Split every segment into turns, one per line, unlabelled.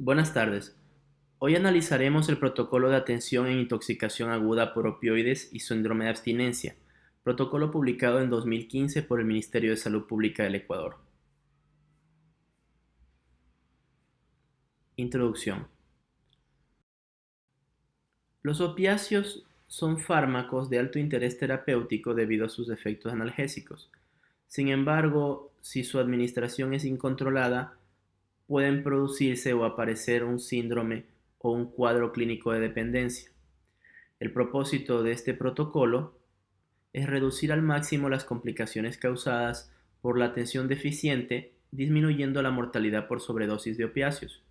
Buenas tardes. Hoy analizaremos el protocolo de atención en intoxicación aguda por opioides y síndrome de abstinencia, protocolo publicado en 2015 por el Ministerio de Salud Pública del Ecuador. Introducción. Los opiáceos son fármacos de alto interés terapéutico debido a sus efectos analgésicos. Sin embargo, si su administración es incontrolada, pueden producirse o aparecer un síndrome o un cuadro clínico de dependencia. El propósito de este protocolo es reducir al máximo las complicaciones causadas por la atención deficiente, disminuyendo la mortalidad por sobredosis de opiáceos.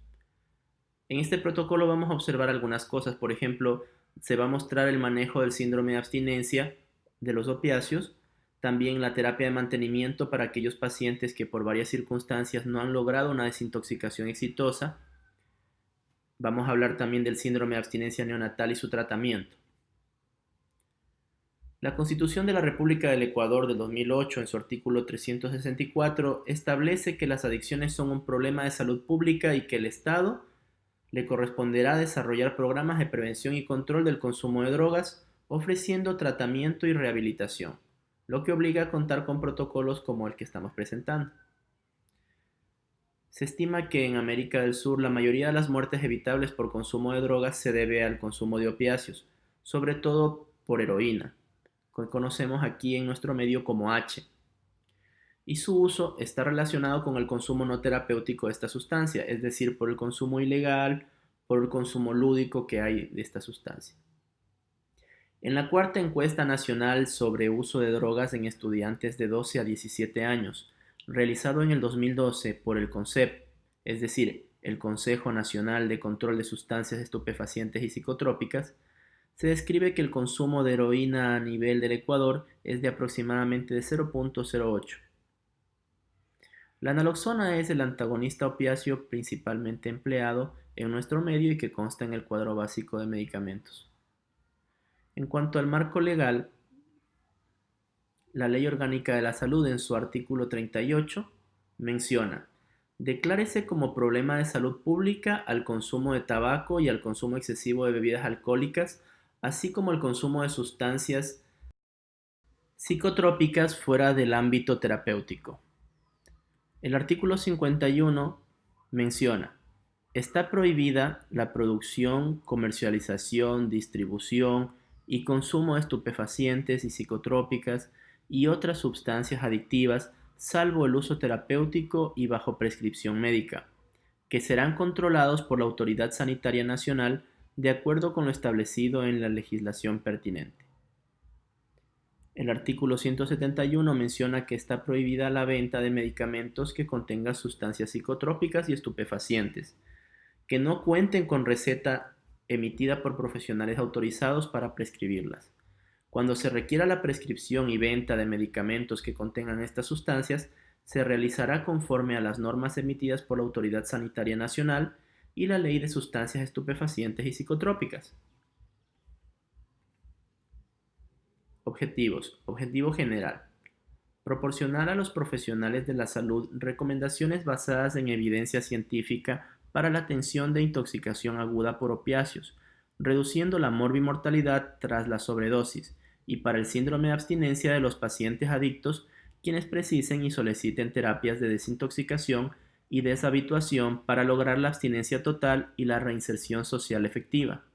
En este protocolo vamos a observar algunas cosas, por ejemplo, se va a mostrar el manejo del síndrome de abstinencia de los opiáceos, también la terapia de mantenimiento para aquellos pacientes que por varias circunstancias no han logrado una desintoxicación exitosa. Vamos a hablar también del síndrome de abstinencia neonatal y su tratamiento. La Constitución de la República del Ecuador del 2008, en su artículo 364, establece que las adicciones son un problema de salud pública y que el Estado le corresponderá desarrollar programas de prevención y control del consumo de drogas, ofreciendo tratamiento y rehabilitación, lo que obliga a contar con protocolos como el que estamos presentando. Se estima que en América del Sur la mayoría de las muertes evitables por consumo de drogas se debe al consumo de opiáceos, sobre todo por heroína, que conocemos aquí en nuestro medio como H, y su uso está relacionado con el consumo no terapéutico de esta sustancia, es decir, por el consumo ilegal, por el consumo lúdico que hay de esta sustancia. En la cuarta encuesta nacional sobre uso de drogas en estudiantes de 12 a 17 años, realizado en el 2012 por el CONCEP, es decir, el Consejo Nacional de Control de Sustancias Estupefacientes y Psicotrópicas, se describe que el consumo de heroína a nivel del Ecuador es de aproximadamente de 0.08. La naloxona es el antagonista opiáceo principalmente empleado en nuestro medio y que consta en el cuadro básico de medicamentos. En cuanto al marco legal, la Ley Orgánica de la Salud en su artículo 38 menciona: declárese como problema de salud pública al consumo de tabaco y al consumo excesivo de bebidas alcohólicas, así como el consumo de sustancias psicotrópicas fuera del ámbito terapéutico. El artículo 51 menciona: está prohibida la producción, comercialización, distribución y consumo de estupefacientes y psicotrópicas y otras sustancias adictivas, salvo el uso terapéutico y bajo prescripción médica, que serán controlados por la Autoridad Sanitaria Nacional de acuerdo con lo establecido en la legislación pertinente. El artículo 171 menciona que está prohibida la venta de medicamentos que contengan sustancias psicotrópicas y estupefacientes, que no cuenten con receta emitida por profesionales autorizados para prescribirlas. Cuando se requiera la prescripción y venta de medicamentos que contengan estas sustancias, se realizará conforme a las normas emitidas por la Autoridad Sanitaria Nacional y la Ley de Sustancias Estupefacientes y Psicotrópicas. Objetivos. Objetivo general: proporcionar a los profesionales de la salud recomendaciones basadas en evidencia científica para la atención de intoxicación aguda por opiáceos, reduciendo la morbimortalidad tras la sobredosis, y para el síndrome de abstinencia de los pacientes adictos quienes precisen y soliciten terapias de desintoxicación y deshabituación para lograr la abstinencia total y la reinserción social efectiva,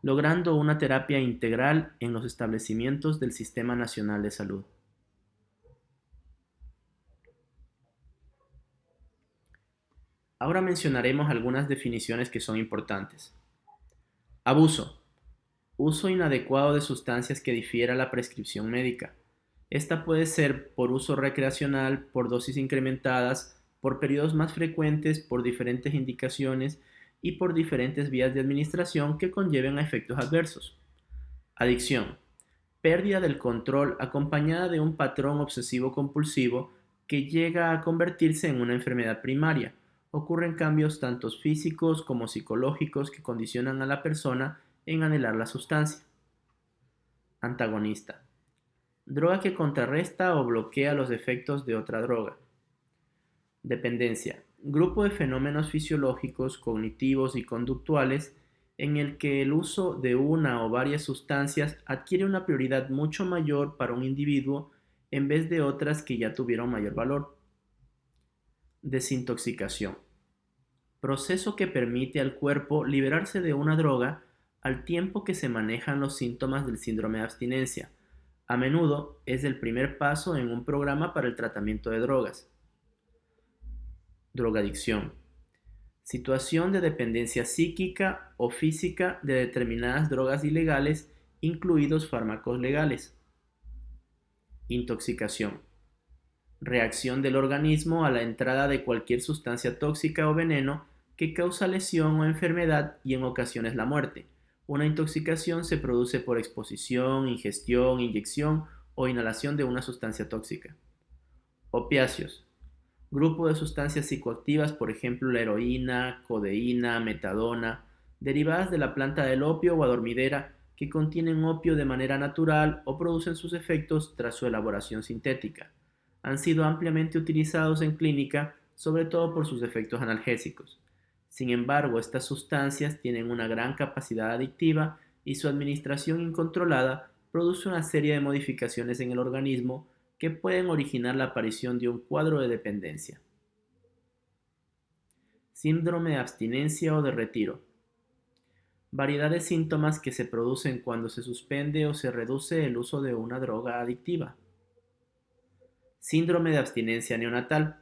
logrando una terapia integral en los establecimientos del Sistema Nacional de Salud. Ahora mencionaremos algunas definiciones que son importantes. Abuso: uso inadecuado de sustancias que difiera la prescripción médica. Esta puede ser por uso recreacional, por dosis incrementadas, por periodos más frecuentes, por diferentes indicaciones y por diferentes vías de administración que conlleven a efectos adversos. Adicción: pérdida del control acompañada de un patrón obsesivo-compulsivo que llega a convertirse en una enfermedad primaria. Ocurren cambios tanto físicos como psicológicos que condicionan a la persona en anhelar la sustancia. Antagonista: droga que contrarresta o bloquea los efectos de otra droga. Dependencia: Grupo de fenómenos fisiológicos, cognitivos y conductuales en el que el uso de una o varias sustancias adquiere una prioridad mucho mayor para un individuo en vez de otras que ya tuvieron mayor valor. Desintoxicación. Proceso que permite al cuerpo liberarse de una droga al tiempo que se manejan los síntomas del síndrome de abstinencia. A menudo es el primer paso en un programa para el tratamiento de drogas. Drogadicción. Situación de dependencia psíquica o física de determinadas drogas ilegales, incluidos fármacos legales. Intoxicación. Reacción del organismo a la entrada de cualquier sustancia tóxica o veneno que causa lesión o enfermedad y en ocasiones la muerte. Una intoxicación se produce por exposición, ingestión, inyección o inhalación de una sustancia tóxica. Opiáceos. Grupo de sustancias psicoactivas, por ejemplo la heroína, codeína, metadona, derivadas de la planta del opio o adormidera, que contienen opio de manera natural o producen sus efectos tras su elaboración sintética. Han sido ampliamente utilizados en clínica, sobre todo por sus efectos analgésicos. Sin embargo, estas sustancias tienen una gran capacidad adictiva y su administración incontrolada produce una serie de modificaciones en el organismo que pueden originar la aparición de un cuadro de dependencia. Síndrome de abstinencia o de retiro. Variedad de síntomas que se producen cuando se suspende o se reduce el uso de una droga adictiva. Síndrome de abstinencia neonatal.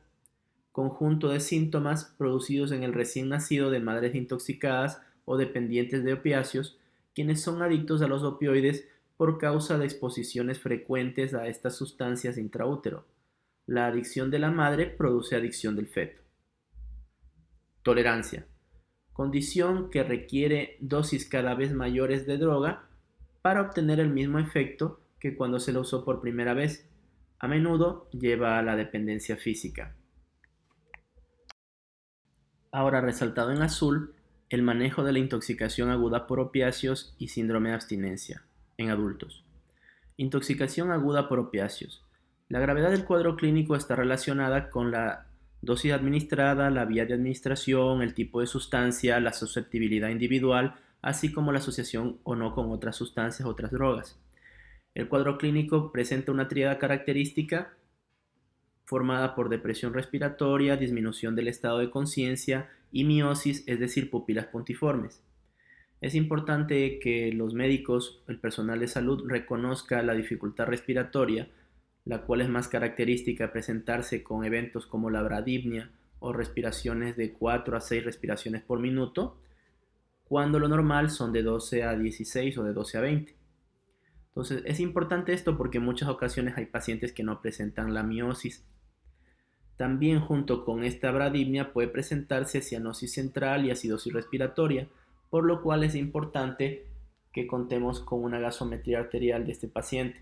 Conjunto de síntomas producidos en el recién nacido de madres intoxicadas o dependientes de opiáceos, quienes son adictos a los opioides por causa de exposiciones frecuentes a estas sustancias intraútero. La adicción de la madre produce adicción del feto. Tolerancia. Condición que requiere dosis cada vez mayores de droga para obtener el mismo efecto que cuando se la usó por primera vez. A menudo lleva a la dependencia física. Ahora resaltado en azul, el manejo de la intoxicación aguda por opiáceos y síndrome de abstinencia en adultos. Intoxicación aguda por opiáceos. La gravedad del cuadro clínico está relacionada con la dosis administrada, la vía de administración, el tipo de sustancia, la susceptibilidad individual, así como la asociación o no con otras sustancias o otras drogas. El cuadro clínico presenta una tríada característica formada por depresión respiratoria, disminución del estado de conciencia y miosis, es decir, pupilas puntiformes. Es importante que los médicos, el personal de salud, reconozca la dificultad respiratoria, la cual es más característica de presentarse con eventos como la bradipnia o respiraciones de 4 a 6 respiraciones por minuto, cuando lo normal son de 12 a 16 o de 12 a 20. Entonces es importante esto porque en muchas ocasiones hay pacientes que no presentan la miosis. También junto con esta bradipnia puede presentarse cianosis central y acidosis respiratoria, por lo cual es importante que contemos con una gasometría arterial de este paciente.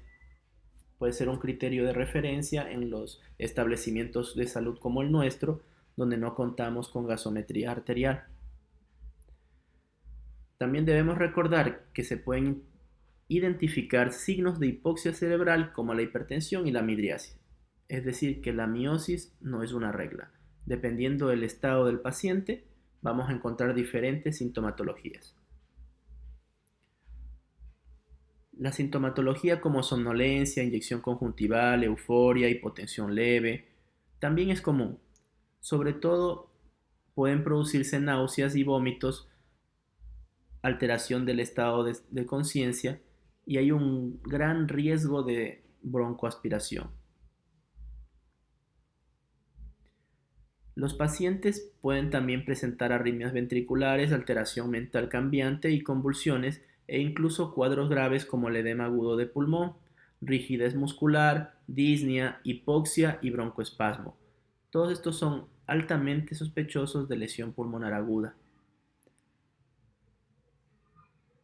Puede ser un criterio de referencia en los establecimientos de salud como el nuestro, donde no contamos con gasometría arterial. También debemos recordar que se pueden identificar signos de hipoxia cerebral como la hipertensión y la midriasis. Es decir, que la miosis no es una regla. Dependiendo del estado del paciente, vamos a encontrar diferentes sintomatologías. La sintomatología como somnolencia, inyección conjuntival, euforia, hipotensión leve, también es común. Sobre todo pueden producirse náuseas y vómitos, alteración del estado de conciencia y hay un gran riesgo de broncoaspiración. Los pacientes pueden también presentar arritmias ventriculares, alteración mental cambiante y convulsiones e incluso cuadros graves como el edema agudo de pulmón, rigidez muscular, disnea, hipoxia y broncoespasmo. Todos estos son altamente sospechosos de lesión pulmonar aguda.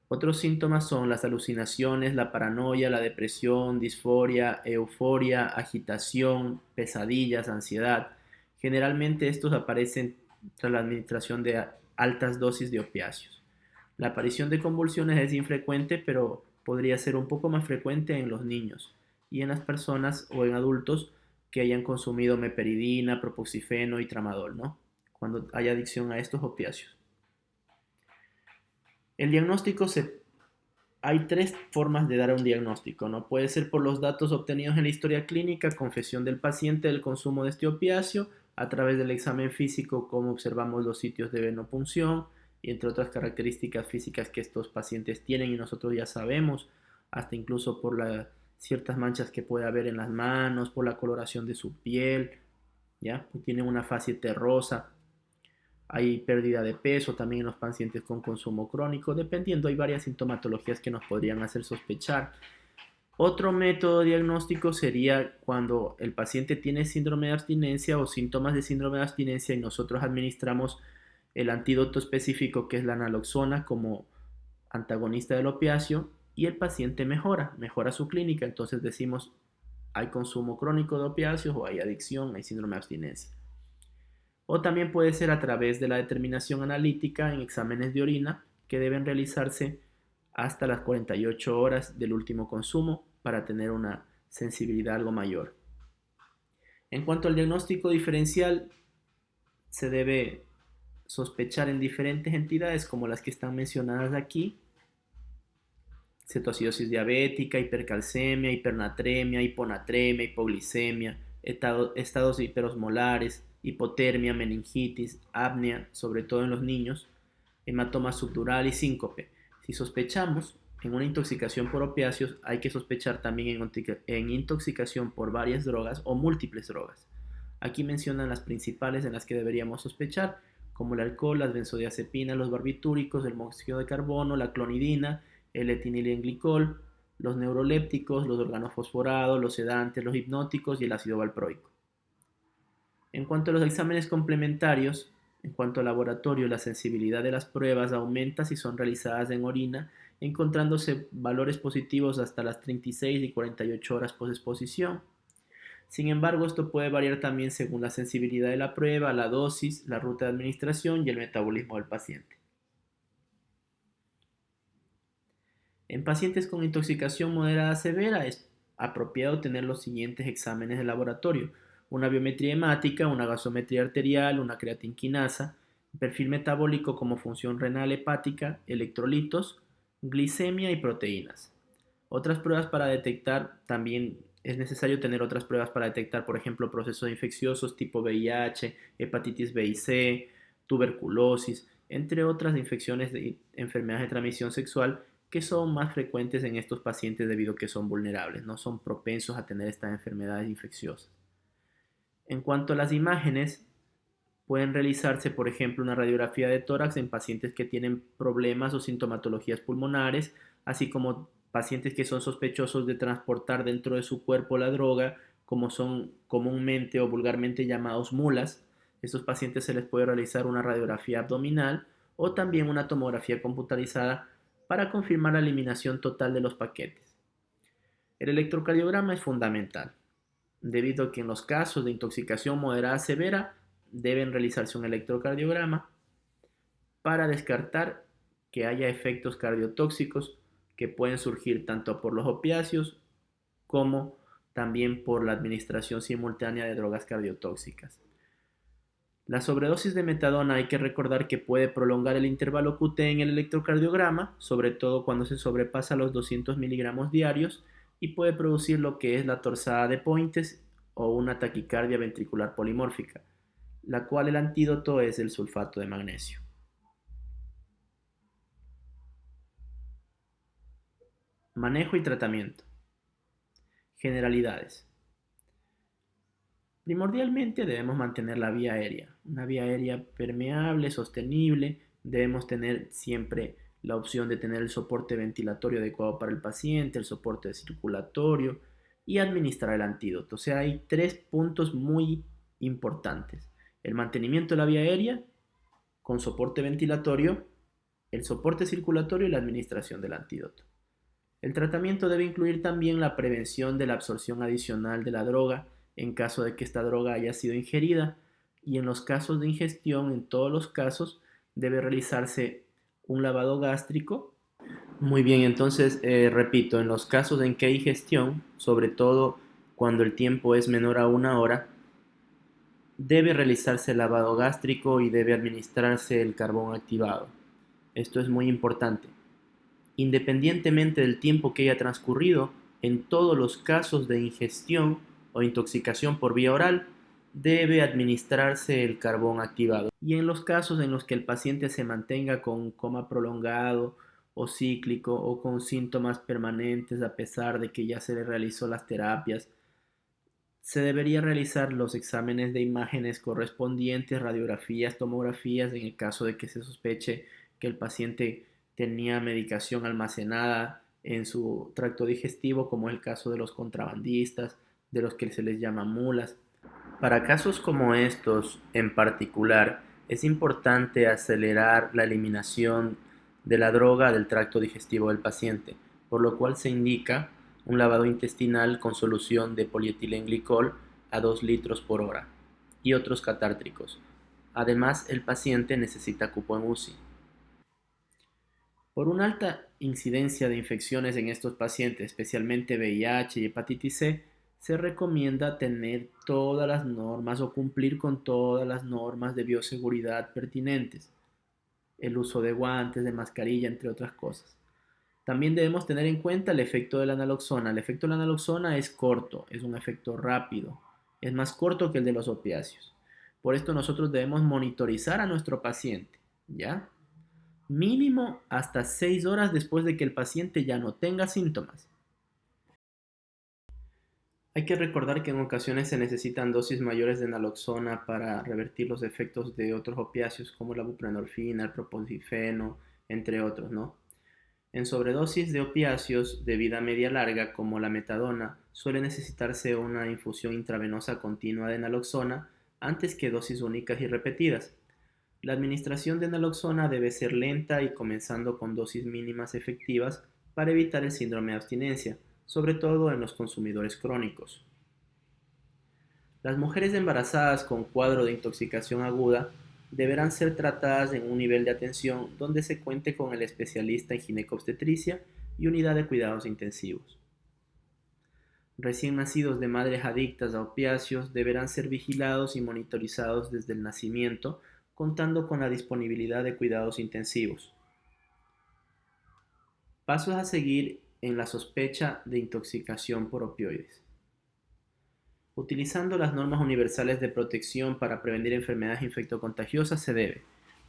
Otros síntomas son las alucinaciones, la paranoia, la depresión, disforia, euforia, agitación, pesadillas, ansiedad. Generalmente estos aparecen tras la administración de altas dosis de opiáceos. La aparición de convulsiones es infrecuente, pero podría ser un poco más frecuente en los niños y en las personas o en adultos que hayan consumido meperidina, propoxifeno y tramadol, ¿no? cuando hay adicción a estos opiáceos. El diagnóstico hay tres formas de dar un diagnóstico, ¿no? Puede ser por los datos obtenidos en la historia clínica, confesión del paciente del consumo de este opiáceo, a través del examen físico, como observamos los sitios de venopunción y entre otras características físicas que estos pacientes tienen y nosotros ya sabemos, hasta incluso por ciertas manchas que puede haber en las manos, por la coloración de su piel, ¿ya? Tienen una fase terrosa. Hay pérdida de peso también en los pacientes con consumo crónico, dependiendo, hay varias sintomatologías que nos podrían hacer sospechar. Otro método diagnóstico sería cuando el paciente tiene síndrome de abstinencia o síntomas de síndrome de abstinencia y nosotros administramos el antídoto específico que es la naloxona como antagonista del opiáceo y el paciente mejora su clínica, entonces decimos hay consumo crónico de opiáceos o hay adicción, hay síndrome de abstinencia. O también puede ser a través de la determinación analítica en exámenes de orina que deben realizarse hasta las 48 horas del último consumo para tener una sensibilidad algo mayor. En cuanto al diagnóstico diferencial, se debe sospechar en diferentes entidades como las que están mencionadas aquí: cetoacidosis diabética, hipercalcemia, hipernatremia, hiponatremia, hipoglicemia, estados hiperosmolares, hipotermia, meningitis, apnea, sobre todo en los niños, hematoma subdural y síncope. Si sospechamos en una intoxicación por opiáceos, hay que sospechar también en intoxicación por varias drogas o múltiples drogas. Aquí mencionan las principales en las que deberíamos sospechar, como el alcohol, las benzodiazepinas, los barbitúricos, el monóxido de carbono, la clonidina, el etinilenglicol, los neurolépticos, los organofosforados, los sedantes, los hipnóticos y el ácido valproico. En cuanto a los exámenes complementarios, en cuanto al laboratorio, la sensibilidad de las pruebas aumenta si son realizadas en orina, encontrándose valores positivos hasta las 36 y 48 horas posexposición. Sin embargo, esto puede variar también según la sensibilidad de la prueba, la dosis, la ruta de administración y el metabolismo del paciente. En pacientes con intoxicación moderada severa es apropiado tener los siguientes exámenes de laboratorio: una biometría hemática, una gasometría arterial, una creatinquinasa, perfil metabólico como función renal hepática, electrolitos, glicemia y proteínas. Otras pruebas para detectar, también es necesario tener otras pruebas para detectar, por ejemplo, procesos infecciosos tipo VIH, hepatitis B y C, tuberculosis, entre otras infecciones de enfermedades de transmisión sexual que son más frecuentes en estos pacientes debido a que son vulnerables, no son propensos a tener estas enfermedades infecciosas. En cuanto a las imágenes, pueden realizarse, por ejemplo, una radiografía de tórax en pacientes que tienen problemas o sintomatologías pulmonares, así como pacientes que son sospechosos de transportar dentro de su cuerpo la droga, como son comúnmente o vulgarmente llamados mulas. Estos pacientes se les puede realizar una radiografía abdominal o también una tomografía computarizada para confirmar la eliminación total de los paquetes. El electrocardiograma es fundamental, debido a que en los casos de intoxicación moderada severa deben realizarse un electrocardiograma para descartar que haya efectos cardiotóxicos que pueden surgir tanto por los opiáceos como también por la administración simultánea de drogas cardiotóxicas. La sobredosis de metadona hay que recordar que puede prolongar el intervalo QT en el electrocardiograma, sobre todo cuando se sobrepasa los 200 miligramos diarios, y puede producir lo que es la torsada de Pointes o una taquicardia ventricular polimórfica, la cual el antídoto es el sulfato de magnesio. Manejo y tratamiento. Generalidades. Primordialmente debemos mantener la vía aérea, una vía aérea permeable, sostenible. Debemos tener siempre la opción de tener el soporte ventilatorio adecuado para el paciente, el soporte circulatorio y administrar el antídoto. O sea, hay tres puntos muy importantes: el mantenimiento de la vía aérea con soporte ventilatorio, el soporte circulatorio y la administración del antídoto. El tratamiento debe incluir también la prevención de la absorción adicional de la droga en caso de que esta droga haya sido ingerida, y en los casos de ingestión, en todos los casos, debe realizarse un lavado gástrico. Muy bien, entonces repito, en los casos en que hay ingestión, sobre todo cuando el tiempo es menor a 1 hora, Debe realizarse el lavado gástrico y debe administrarse el carbón activado. Esto es muy importante. Independientemente del tiempo que haya transcurrido, en todos los casos de ingestión o intoxicación por vía oral, debe administrarse el carbón activado. Y en los casos en los que el paciente se mantenga con coma prolongado o cíclico o con síntomas permanentes a pesar de que ya se le realizó las terapias, se debería realizar los exámenes de imágenes correspondientes, radiografías, tomografías, en el caso de que se sospeche que el paciente tenía medicación almacenada en su tracto digestivo, como es el caso de los contrabandistas, de los que se les llama mulas. Para casos como estos en particular, es importante acelerar la eliminación de la droga del tracto digestivo del paciente, por lo cual se indica un lavado intestinal con solución de polietilenglicol a 2 litros por hora y otros catártricos. Además, el paciente necesita cupo en UCI. Por una alta incidencia de infecciones en estos pacientes, especialmente VIH y hepatitis C, se recomienda tener todas las normas o cumplir con todas las normas de bioseguridad pertinentes, el uso de guantes, de mascarilla, entre otras cosas. También debemos tener en cuenta el efecto de la naloxona. El efecto de la naloxona es corto, es un efecto rápido, es más corto que el de los opiáceos. Por esto nosotros debemos monitorizar a nuestro paciente, ¿ya? Mínimo hasta 6 horas después de que el paciente ya no tenga síntomas. Hay que recordar que en ocasiones se necesitan dosis mayores de naloxona para revertir los efectos de otros opiáceos como la buprenorfina, el propofeno, entre otros, ¿no? En sobredosis de opiáceos de vida media larga, como la metadona, suele necesitarse una infusión intravenosa continua de naloxona antes que dosis únicas y repetidas. La administración de naloxona debe ser lenta y comenzando con dosis mínimas efectivas para evitar el síndrome de abstinencia, sobre todo en los consumidores crónicos. Las mujeres embarazadas con cuadro de intoxicación aguda deberán ser tratadas en un nivel de atención donde se cuente con el especialista en ginecobstetricia y unidad de cuidados intensivos. Recién nacidos de madres adictas a opiáceos deberán ser vigilados y monitorizados desde el nacimiento, contando con la disponibilidad de cuidados intensivos. Pasos a seguir en la sospecha de intoxicación por opioides. Utilizando las normas universales de protección para prevenir enfermedades infectocontagiosas se debe: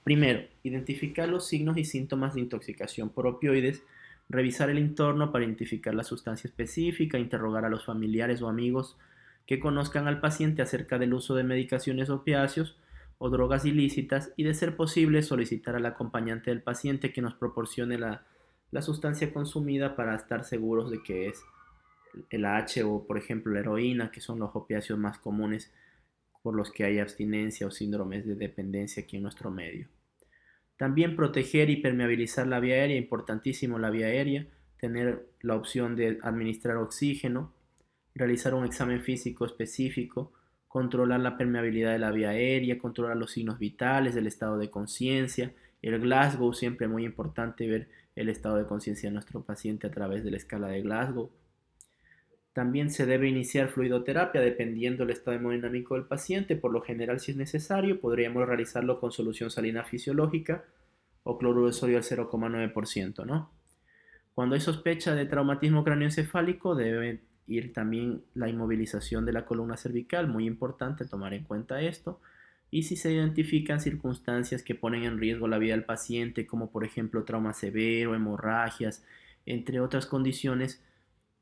primero, identificar los signos y síntomas de intoxicación por opioides, revisar el entorno para identificar la sustancia específica, interrogar a los familiares o amigos que conozcan al paciente acerca del uso de medicaciones opiáceos o drogas ilícitas y, de ser posible, solicitar al acompañante del paciente que nos proporcione la sustancia consumida para estar seguros de que es el H o, por ejemplo, la heroína, que son los opiáceos más comunes por los que hay abstinencia o síndromes de dependencia aquí en nuestro medio. También proteger y permeabilizar la vía aérea, importantísimo la vía aérea, tener la opción de administrar oxígeno, realizar un examen físico específico, controlar la permeabilidad de la vía aérea, controlar los signos vitales, el estado de conciencia, el Glasgow, siempre muy importante ver el estado de conciencia de nuestro paciente a través de la escala de Glasgow. También se debe iniciar fluidoterapia dependiendo del estado hemodinámico del paciente. Por lo general, si es necesario, podríamos realizarlo con solución salina fisiológica o cloruro de sodio al 0,9%, ¿no? Cuando hay sospecha de traumatismo cráneoencefálico, debe ir también la inmovilización de la columna cervical, muy importante tomar en cuenta esto. Y si se identifican circunstancias que ponen en riesgo la vida del paciente, como por ejemplo trauma severo, hemorragias, entre otras condiciones,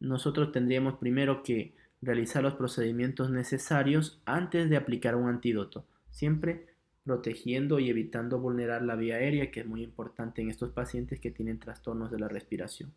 nosotros tendríamos primero que realizar los procedimientos necesarios antes de aplicar un antídoto, siempre protegiendo y evitando vulnerar la vía aérea, que es muy importante en estos pacientes que tienen trastornos de la respiración.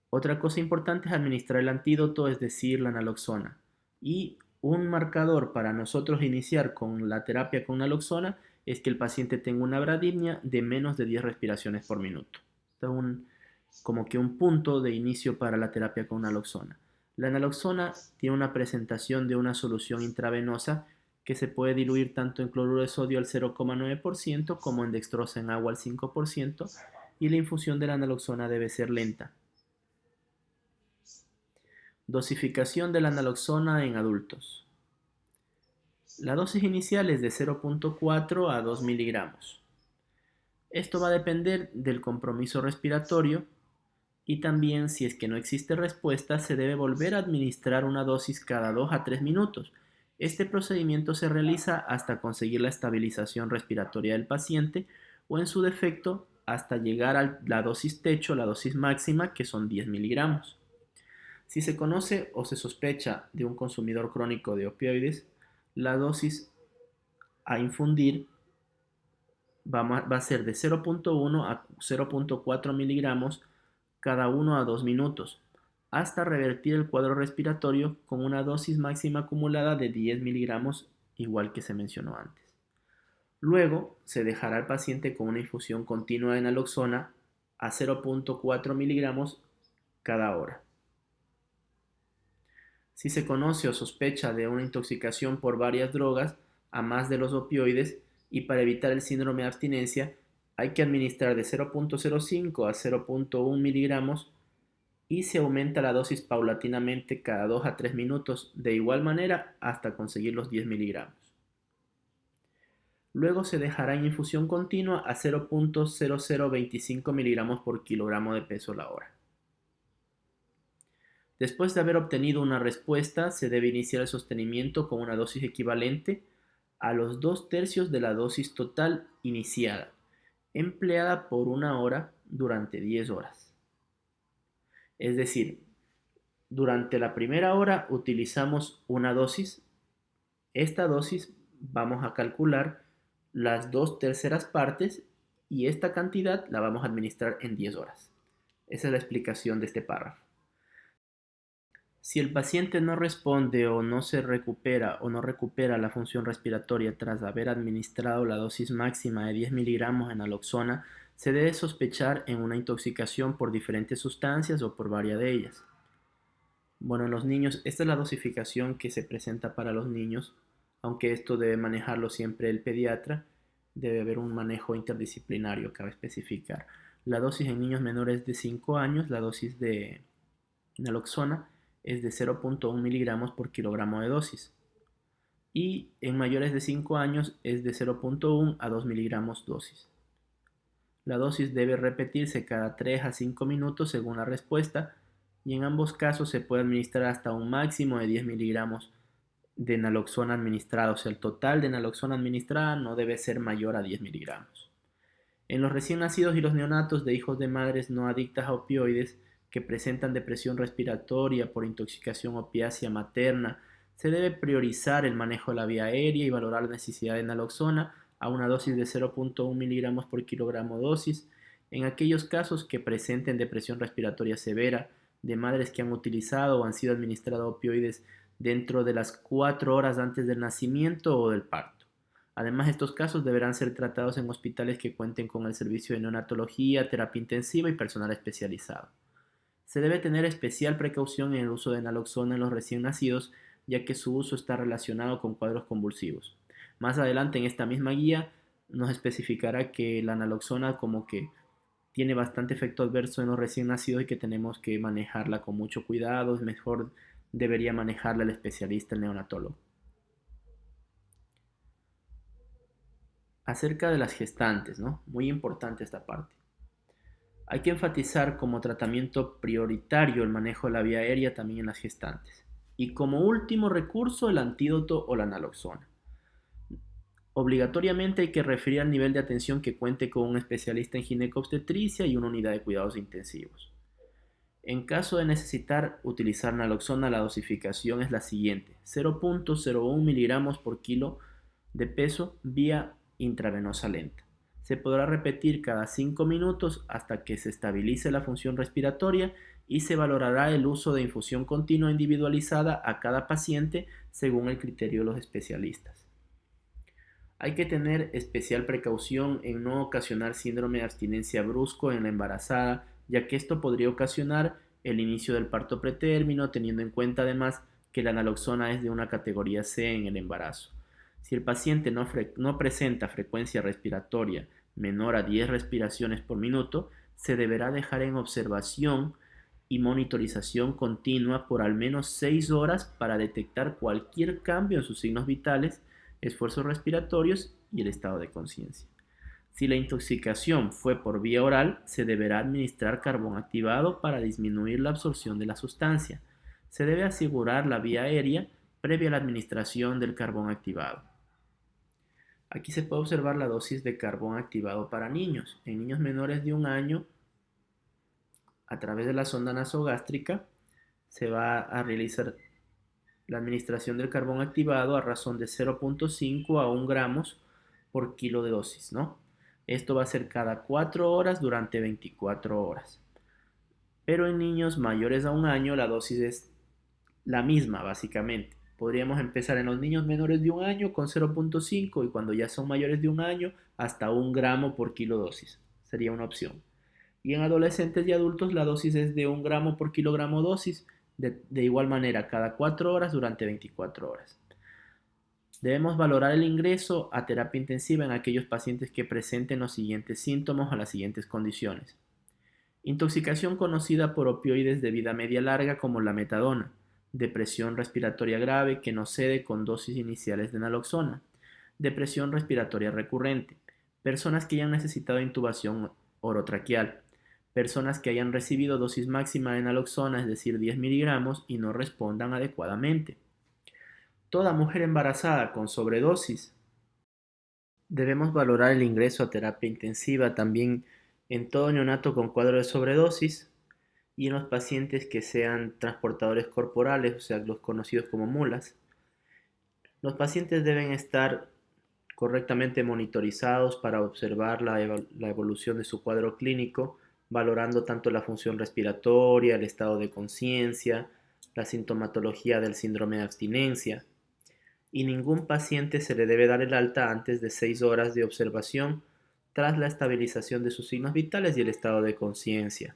Otra cosa importante es administrar el antídoto, es decir, la naloxona. Y un marcador para nosotros iniciar con la terapia con naloxona es que el paciente tenga una bradipnia de menos de 10 respiraciones por minuto. Esto es como que un punto de inicio para la terapia con naloxona. La naloxona tiene una presentación de una solución intravenosa que se puede diluir tanto en cloruro de sodio al 0,9% como en dextrosa en agua al 5%, y la infusión de la naloxona debe ser lenta. Dosificación de la naloxona en adultos. La dosis inicial es de 0,4 a 2 miligramos. Esto va a depender del compromiso respiratorio y también, si es que no existe respuesta, se debe volver a administrar una dosis cada 2 a 3 minutos. Este procedimiento se realiza hasta conseguir la estabilización respiratoria del paciente o, en su defecto, hasta llegar a la dosis techo, la dosis máxima, que son 10 miligramos. Si se conoce o se sospecha de un consumidor crónico de opioides, la dosis a infundir va a ser de 0,1 a 0,4 miligramos cada 1 a 2 minutos, hasta revertir el cuadro respiratorio con una dosis máxima acumulada de 10 miligramos, igual que se mencionó antes. Luego, se dejará al paciente con una infusión continua de naloxona a 0,4 miligramos cada hora. Si se conoce o sospecha de una intoxicación por varias drogas, a más de los opioides, y para evitar el síndrome de abstinencia, hay que administrar de 0,05 a 0,1 miligramos y se aumenta la dosis paulatinamente cada 2 a 3 minutos, de igual manera hasta conseguir los 10 miligramos. Luego se dejará en infusión continua a 0,0025 miligramos por kilogramo de peso la hora. Después de haber obtenido una respuesta, se debe iniciar el sostenimiento con una dosis equivalente a los 2/3 de la dosis total iniciada, empleada por 1 hora durante 10 horas. Es decir, durante la primera hora utilizamos una dosis. Esta dosis vamos a calcular las 2/3 partes y esta cantidad la vamos a administrar en 10 horas. Esa es la explicación de este párrafo. Si el paciente no responde o no se recupera o no recupera la función respiratoria tras haber administrado la dosis máxima de 10 miligramos de naloxona, se debe sospechar en una intoxicación por diferentes sustancias o por varias de ellas. Bueno, en los niños, esta es la dosificación que se presenta para los niños, aunque esto debe manejarlo siempre el pediatra, debe haber un manejo interdisciplinario, cabe especificar. La dosis en niños menores de 5 años, la dosis de naloxona, es de 0,1 miligramos por kilogramo de dosis. Y en mayores de 5 años es de 0,1 a 2 miligramos dosis. La dosis debe repetirse cada 3 a 5 minutos según la respuesta, y en ambos casos se puede administrar hasta un máximo de 10 miligramos de naloxona administrada, o sea, el total de naloxona administrada no debe ser mayor a 10 miligramos. En los recién nacidos y los neonatos de hijos de madres no adictas a opioides que presentan depresión respiratoria por intoxicación opiácea materna, se debe priorizar el manejo de la vía aérea y valorar la necesidad de naloxona a una dosis de 0,1 miligramos por kilogramo dosis. En aquellos casos que presenten depresión respiratoria severa, de madres que han utilizado o han sido administrados opioides dentro de las 4 horas antes del nacimiento o del parto. Además, estos casos deberán ser tratados en hospitales que cuenten con el servicio de neonatología, terapia intensiva y personal especializado. Se debe tener especial precaución en el uso de naloxona en los recién nacidos, ya que su uso está relacionado con cuadros convulsivos. Más adelante en esta misma guía nos especificará que la naloxona como que tiene bastante efecto adverso en los recién nacidos y que tenemos que manejarla con mucho cuidado. Es mejor debería manejarla el especialista, el neonatólogo. Acerca de las gestantes, ¿no? Muy importante esta parte. Hay que enfatizar como tratamiento prioritario el manejo de la vía aérea también en las gestantes. Y como último recurso, el antídoto o la naloxona. Obligatoriamente hay que referir al nivel de atención que cuente con un especialista en ginecobstetricia y una unidad de cuidados intensivos. En caso de necesitar utilizar naloxona, la dosificación es la siguiente: 0,01 miligramos por kilo de peso vía intravenosa lenta. Se podrá repetir cada 5 minutos hasta que se estabilice la función respiratoria y se valorará el uso de infusión continua individualizada a cada paciente según el criterio de los especialistas. Hay que tener especial precaución en no ocasionar síndrome de abstinencia brusco en la embarazada, ya que esto podría ocasionar el inicio del parto pretérmino, teniendo en cuenta además que la naloxona es de una categoría C en el embarazo. Si el paciente no presenta frecuencia respiratoria menor a 10 respiraciones por minuto, se deberá dejar en observación y monitorización continua por al menos 6 horas para detectar cualquier cambio en sus signos vitales esfuerzos respiratorios y el estado de conciencia. Si la intoxicación fue por vía oral, se deberá administrar carbón activado para disminuir la absorción de la sustancia. Se debe asegurar la vía aérea previa a la administración del carbón activado. Aquí se puede observar la dosis de carbón activado para niños. En niños menores de 1 año, a través de la sonda nasogástrica, se va a realizar la administración del carbón activado a razón de 0.5 a 1 gramos por kilo de dosis, ¿no? Esto va a ser cada 4 horas durante 24 horas. Pero en niños mayores a 1 año la dosis es la misma, básicamente. Podríamos empezar en los niños menores de 1 año con 0.5 y cuando ya son mayores de 1 año hasta 1 gramo por kilo dosis. Sería una opción. Y en adolescentes y adultos la dosis es de 1 gramo por kilogramo dosis, de igual manera cada 4 horas durante 24 horas. Debemos valorar el ingreso a terapia intensiva en aquellos pacientes que presenten los siguientes síntomas o las siguientes condiciones. Intoxicación conocida por opioides de vida media larga como la metadona, depresión respiratoria grave que no cede con dosis iniciales de naloxona, depresión respiratoria recurrente, personas que hayan necesitado intubación orotraqueal, personas que hayan recibido dosis máxima de naloxona, es decir, 10 miligramos, y no respondan adecuadamente. Toda mujer embarazada con sobredosis. Debemos valorar el ingreso a terapia intensiva también en todo neonato con cuadro de sobredosis y en los pacientes que sean transportadores corporales, o sea, los conocidos como mulas. Los pacientes deben estar correctamente monitorizados para observar la evolución de su cuadro clínico, valorando tanto la función respiratoria, el estado de conciencia, la sintomatología del síndrome de abstinencia. Y ningún paciente se le debe dar el alta antes de 6 horas de observación tras la estabilización de sus signos vitales y el estado de conciencia.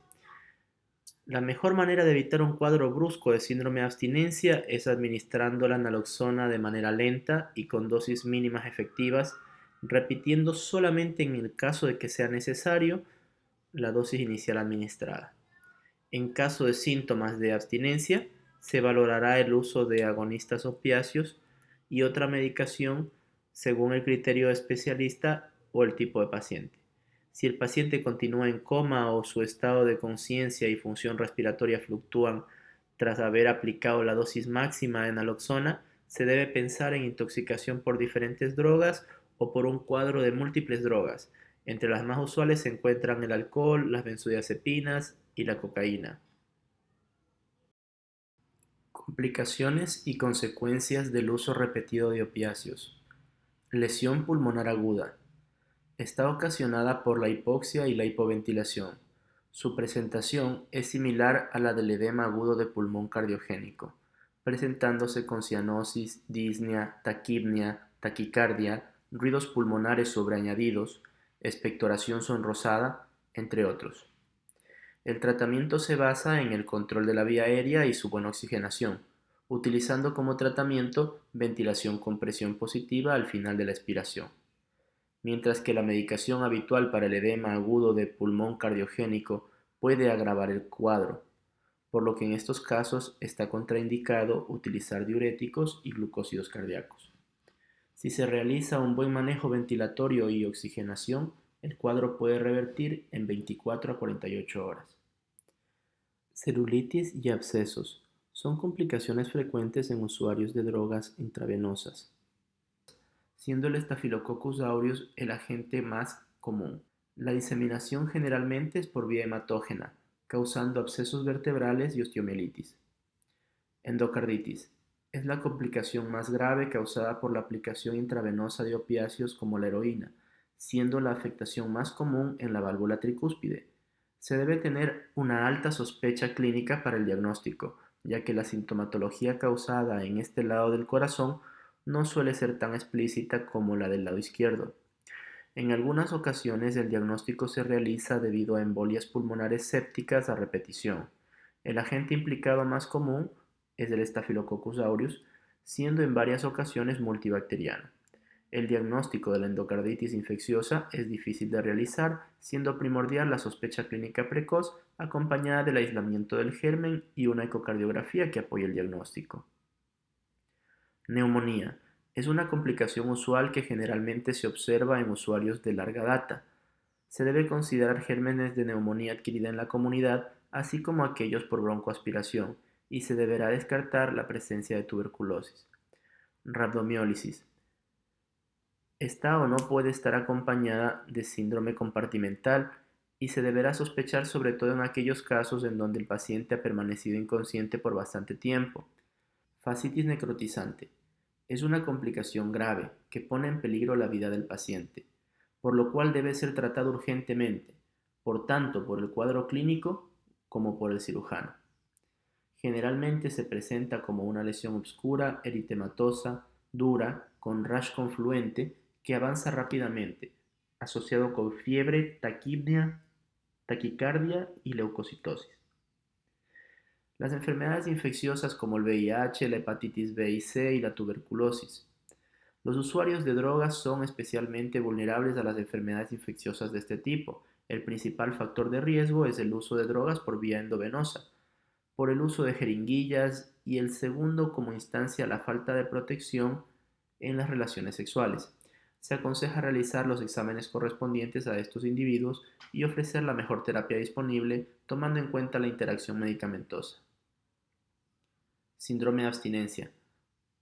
La mejor manera de evitar un cuadro brusco de síndrome de abstinencia es administrando la naloxona de manera lenta y con dosis mínimas efectivas, repitiendo solamente en el caso de que sea necesario la dosis inicial administrada. En caso de síntomas de abstinencia, se valorará el uso de agonistas opiáceos y otra medicación según el criterio de especialista o el tipo de paciente. Si el paciente continúa en coma o su estado de conciencia y función respiratoria fluctúan tras haber aplicado la dosis máxima de naloxona, se debe pensar en intoxicación por diferentes drogas o por un cuadro de múltiples drogas. Entre las más usuales se encuentran el alcohol, las benzodiazepinas y la cocaína. Complicaciones y consecuencias del uso repetido de opiáceos. Lesión pulmonar aguda. Está ocasionada por la hipoxia y la hipoventilación. Su presentación es similar a la del edema agudo de pulmón cardiogénico, presentándose con cianosis, disnea, taquipnea, taquicardia, ruidos pulmonares sobreañadidos, expectoración sonrosada, entre otros. El tratamiento se basa en el control de la vía aérea y su buena oxigenación, utilizando como tratamiento ventilación con presión positiva al final de la expiración. Mientras que la medicación habitual para el edema agudo de pulmón cardiogénico puede agravar el cuadro, por lo que en estos casos está contraindicado utilizar diuréticos y glucósidos cardíacos. Si se realiza un buen manejo ventilatorio y oxigenación, el cuadro puede revertir en 24 a 48 horas. Celulitis y abscesos son complicaciones frecuentes en usuarios de drogas intravenosas, siendo el Staphylococcus aureus el agente más común. La diseminación generalmente es por vía hematógena, causando abscesos vertebrales y osteomielitis. Endocarditis es la complicación más grave causada por la aplicación intravenosa de opiáceos como la heroína, siendo la afectación más común en la válvula tricúspide. Se debe tener una alta sospecha clínica para el diagnóstico, ya que la sintomatología causada en este lado del corazón no suele ser tan explícita como la del lado izquierdo. En algunas ocasiones el diagnóstico se realiza debido a embolias pulmonares sépticas a repetición. El agente implicado más común es el Staphylococcus aureus, siendo en varias ocasiones multibacteriano. El diagnóstico de la endocarditis infecciosa es difícil de realizar, siendo primordial la sospecha clínica precoz acompañada del aislamiento del germen y una ecocardiografía que apoye el diagnóstico. Neumonía Es una complicación usual que generalmente se observa en usuarios de larga data. Se debe considerar gérmenes de neumonía adquirida en la comunidad, así como aquellos por broncoaspiración, y se deberá descartar la presencia de tuberculosis. Rabdomiólisis. Esta o no puede estar acompañada de síndrome compartimental y se deberá sospechar sobre todo en aquellos casos en donde el paciente ha permanecido inconsciente por bastante tiempo. Fascitis necrotizante. Es una complicación grave que pone en peligro la vida del paciente, por lo cual debe ser tratado urgentemente, por tanto por el cuadro clínico como por el cirujano. Generalmente se presenta como una lesión obscura, eritematosa, dura, con rash confluente que avanza rápidamente, asociado con fiebre, taquipnea, taquicardia y leucocitosis. Las enfermedades infecciosas como el VIH, la hepatitis B y C y la tuberculosis. Los usuarios de drogas son especialmente vulnerables a las enfermedades infecciosas de este tipo. El principal factor de riesgo es el uso de drogas por vía endovenosa, por el uso de jeringuillas y el segundo como instancia la falta de protección en las relaciones sexuales. Se aconseja realizar los exámenes correspondientes a estos individuos y ofrecer la mejor terapia disponible tomando en cuenta la interacción medicamentosa. Síndrome de abstinencia.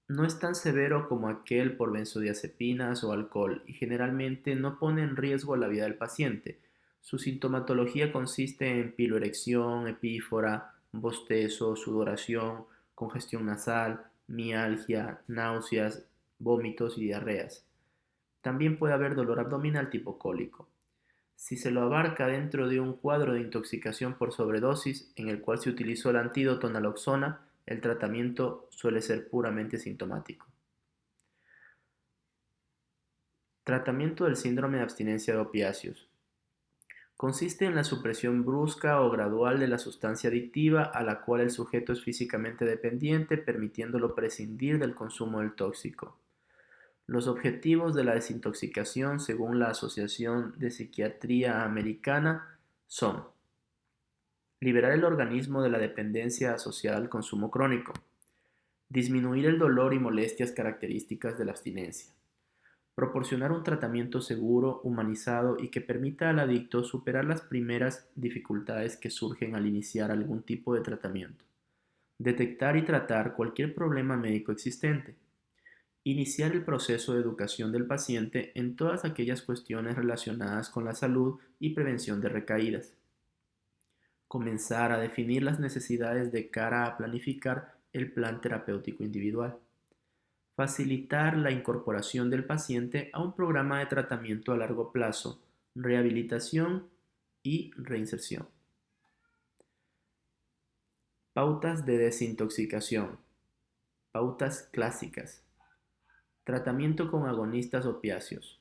No es tan severo como aquel por benzodiazepinas o alcohol y generalmente no pone en riesgo la vida del paciente. Su sintomatología consiste en piloerección, epífora, bostezo, sudoración, congestión nasal, mialgia, náuseas, vómitos y diarreas. También puede haber dolor abdominal tipo cólico. Si se lo abarca dentro de un cuadro de intoxicación por sobredosis en el cual se utilizó el antídoto naloxona, el tratamiento suele ser puramente sintomático. Tratamiento del síndrome de abstinencia de opiáceos. Consiste en la supresión brusca o gradual de la sustancia adictiva a la cual el sujeto es físicamente dependiente, permitiéndolo prescindir del consumo del tóxico. Los objetivos de la desintoxicación, según la Asociación de Psiquiatría Americana, son liberar el organismo de la dependencia asociada al consumo crónico, disminuir el dolor y molestias características de la abstinencia, proporcionar un tratamiento seguro, humanizado y que permita al adicto superar las primeras dificultades que surgen al iniciar algún tipo de tratamiento, detectar y tratar cualquier problema médico existente, iniciar el proceso de educación del paciente en todas aquellas cuestiones relacionadas con la salud y prevención de recaídas, comenzar a definir las necesidades de cara a planificar el plan terapéutico individual. Facilitar la incorporación del paciente a un programa de tratamiento a largo plazo, rehabilitación y reinserción. Pautas de desintoxicación. Pautas clásicas. Tratamiento con agonistas opiáceos.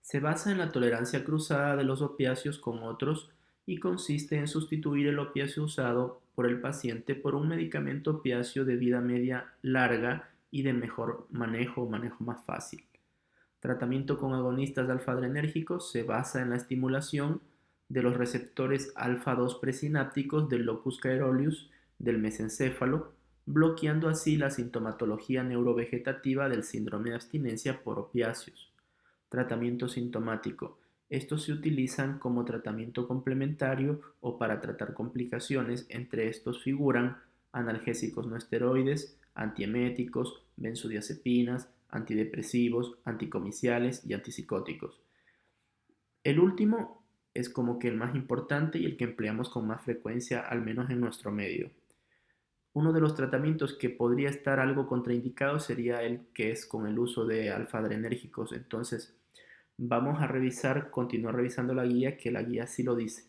Se basa en la tolerancia cruzada de los opiáceos con otros y consiste en sustituir el opiáceo usado por el paciente por un medicamento opiáceo de vida media larga y de mejor manejo o manejo más fácil. Tratamiento con agonistas alfa-adrenérgicos se basa en la estimulación de los receptores alfa-2 presinápticos del locus coeruleus del mesencéfalo, bloqueando así la sintomatología neurovegetativa del síndrome de abstinencia por opiáceos. Tratamiento sintomático. Estos se utilizan como tratamiento complementario o para tratar complicaciones. Entre estos figuran analgésicos no esteroides, antieméticos, benzodiazepinas, antidepresivos, anticomiciales y antipsicóticos. El último es como que el más importante y el que empleamos con más frecuencia, al menos en nuestro medio. Uno de los tratamientos que podría estar algo contraindicado sería el que es con el uso de alfa-adrenérgicos. Entonces, vamos a revisar, continuar revisando la guía, que la guía sí lo dice.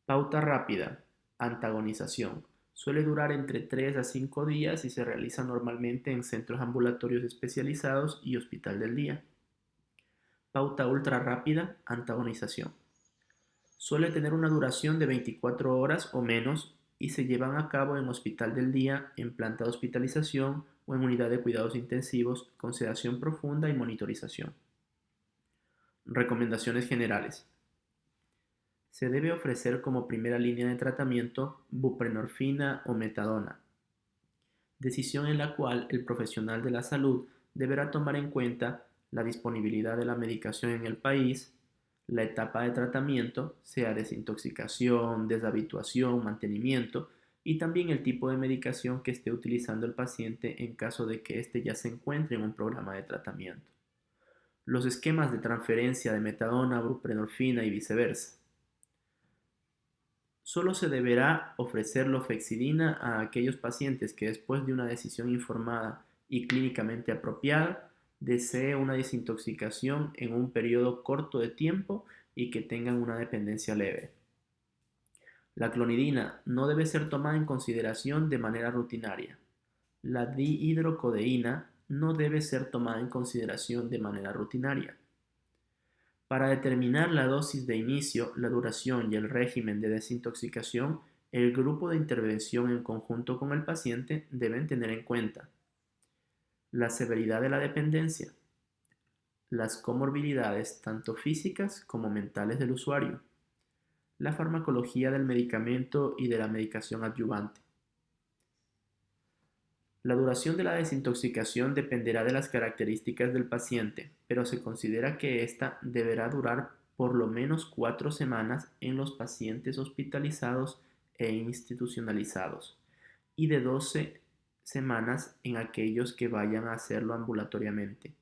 Pauta rápida, antagonización. Suele durar entre 3 a 5 días y se realiza normalmente en centros ambulatorios especializados y hospital del día. Pauta ultra rápida, antagonización. Suele tener una duración de 24 horas o menos y se llevan a cabo en hospital del día, en planta de hospitalización o en unidad de cuidados intensivos con sedación profunda y monitorización. Recomendaciones generales. Se debe ofrecer como primera línea de tratamiento buprenorfina o metadona. decisión en la cual el profesional de la salud deberá tomar en cuenta la disponibilidad de la medicación en el país, la etapa de tratamiento, sea desintoxicación, deshabituación, mantenimiento, y también el tipo de medicación que esté utilizando el paciente en caso de que éste ya se encuentre en un programa de tratamiento. Los esquemas de transferencia de metadona, buprenorfina y viceversa. Solo se deberá ofrecer lofexidina a aquellos pacientes que después de una decisión informada y clínicamente apropiada desee una desintoxicación en un periodo corto de tiempo y que tengan una dependencia leve. La clonidina no debe ser tomada en consideración de manera rutinaria. La dihidrocodeína no debe ser tomada en consideración de manera rutinaria. Para determinar la dosis de inicio, la duración y el régimen de desintoxicación, el grupo de intervención en conjunto con el paciente deben tener en cuenta la severidad de la dependencia, las comorbilidades tanto físicas como mentales del usuario, la farmacología del medicamento y de la medicación adyuvante. La duración de la desintoxicación dependerá de las características del paciente, pero se considera que ésta deberá durar por lo menos 4 semanas en los pacientes hospitalizados e institucionalizados y de 12 semanas en aquellos que vayan a hacerlo ambulatoriamente.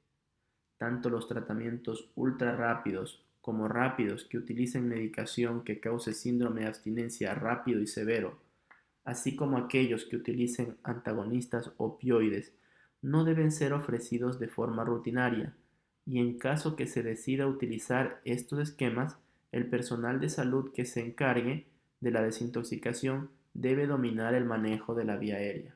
Tanto los tratamientos ultra rápidos como rápidos que utilicen medicación que cause síndrome de abstinencia rápido y severo, así como aquellos que utilicen antagonistas opioides, no deben ser ofrecidos de forma rutinaria, y en caso que se decida utilizar estos esquemas, el personal de salud que se encargue de la desintoxicación debe dominar el manejo de la vía aérea.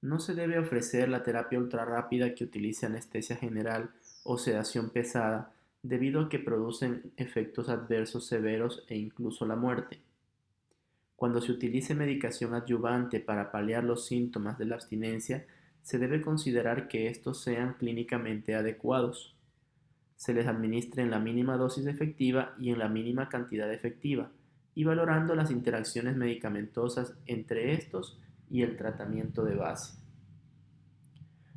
No se debe ofrecer la terapia ultrarrápida que utilice anestesia general o sedación pesada, debido a que producen efectos adversos severos e incluso la muerte. Cuando se utilice medicación adyuvante para paliar los síntomas de la abstinencia, se debe considerar que estos sean clínicamente adecuados. Se les administre en la mínima dosis efectiva y en la mínima cantidad efectiva, y valorando las interacciones medicamentosas entre estos y el tratamiento de base.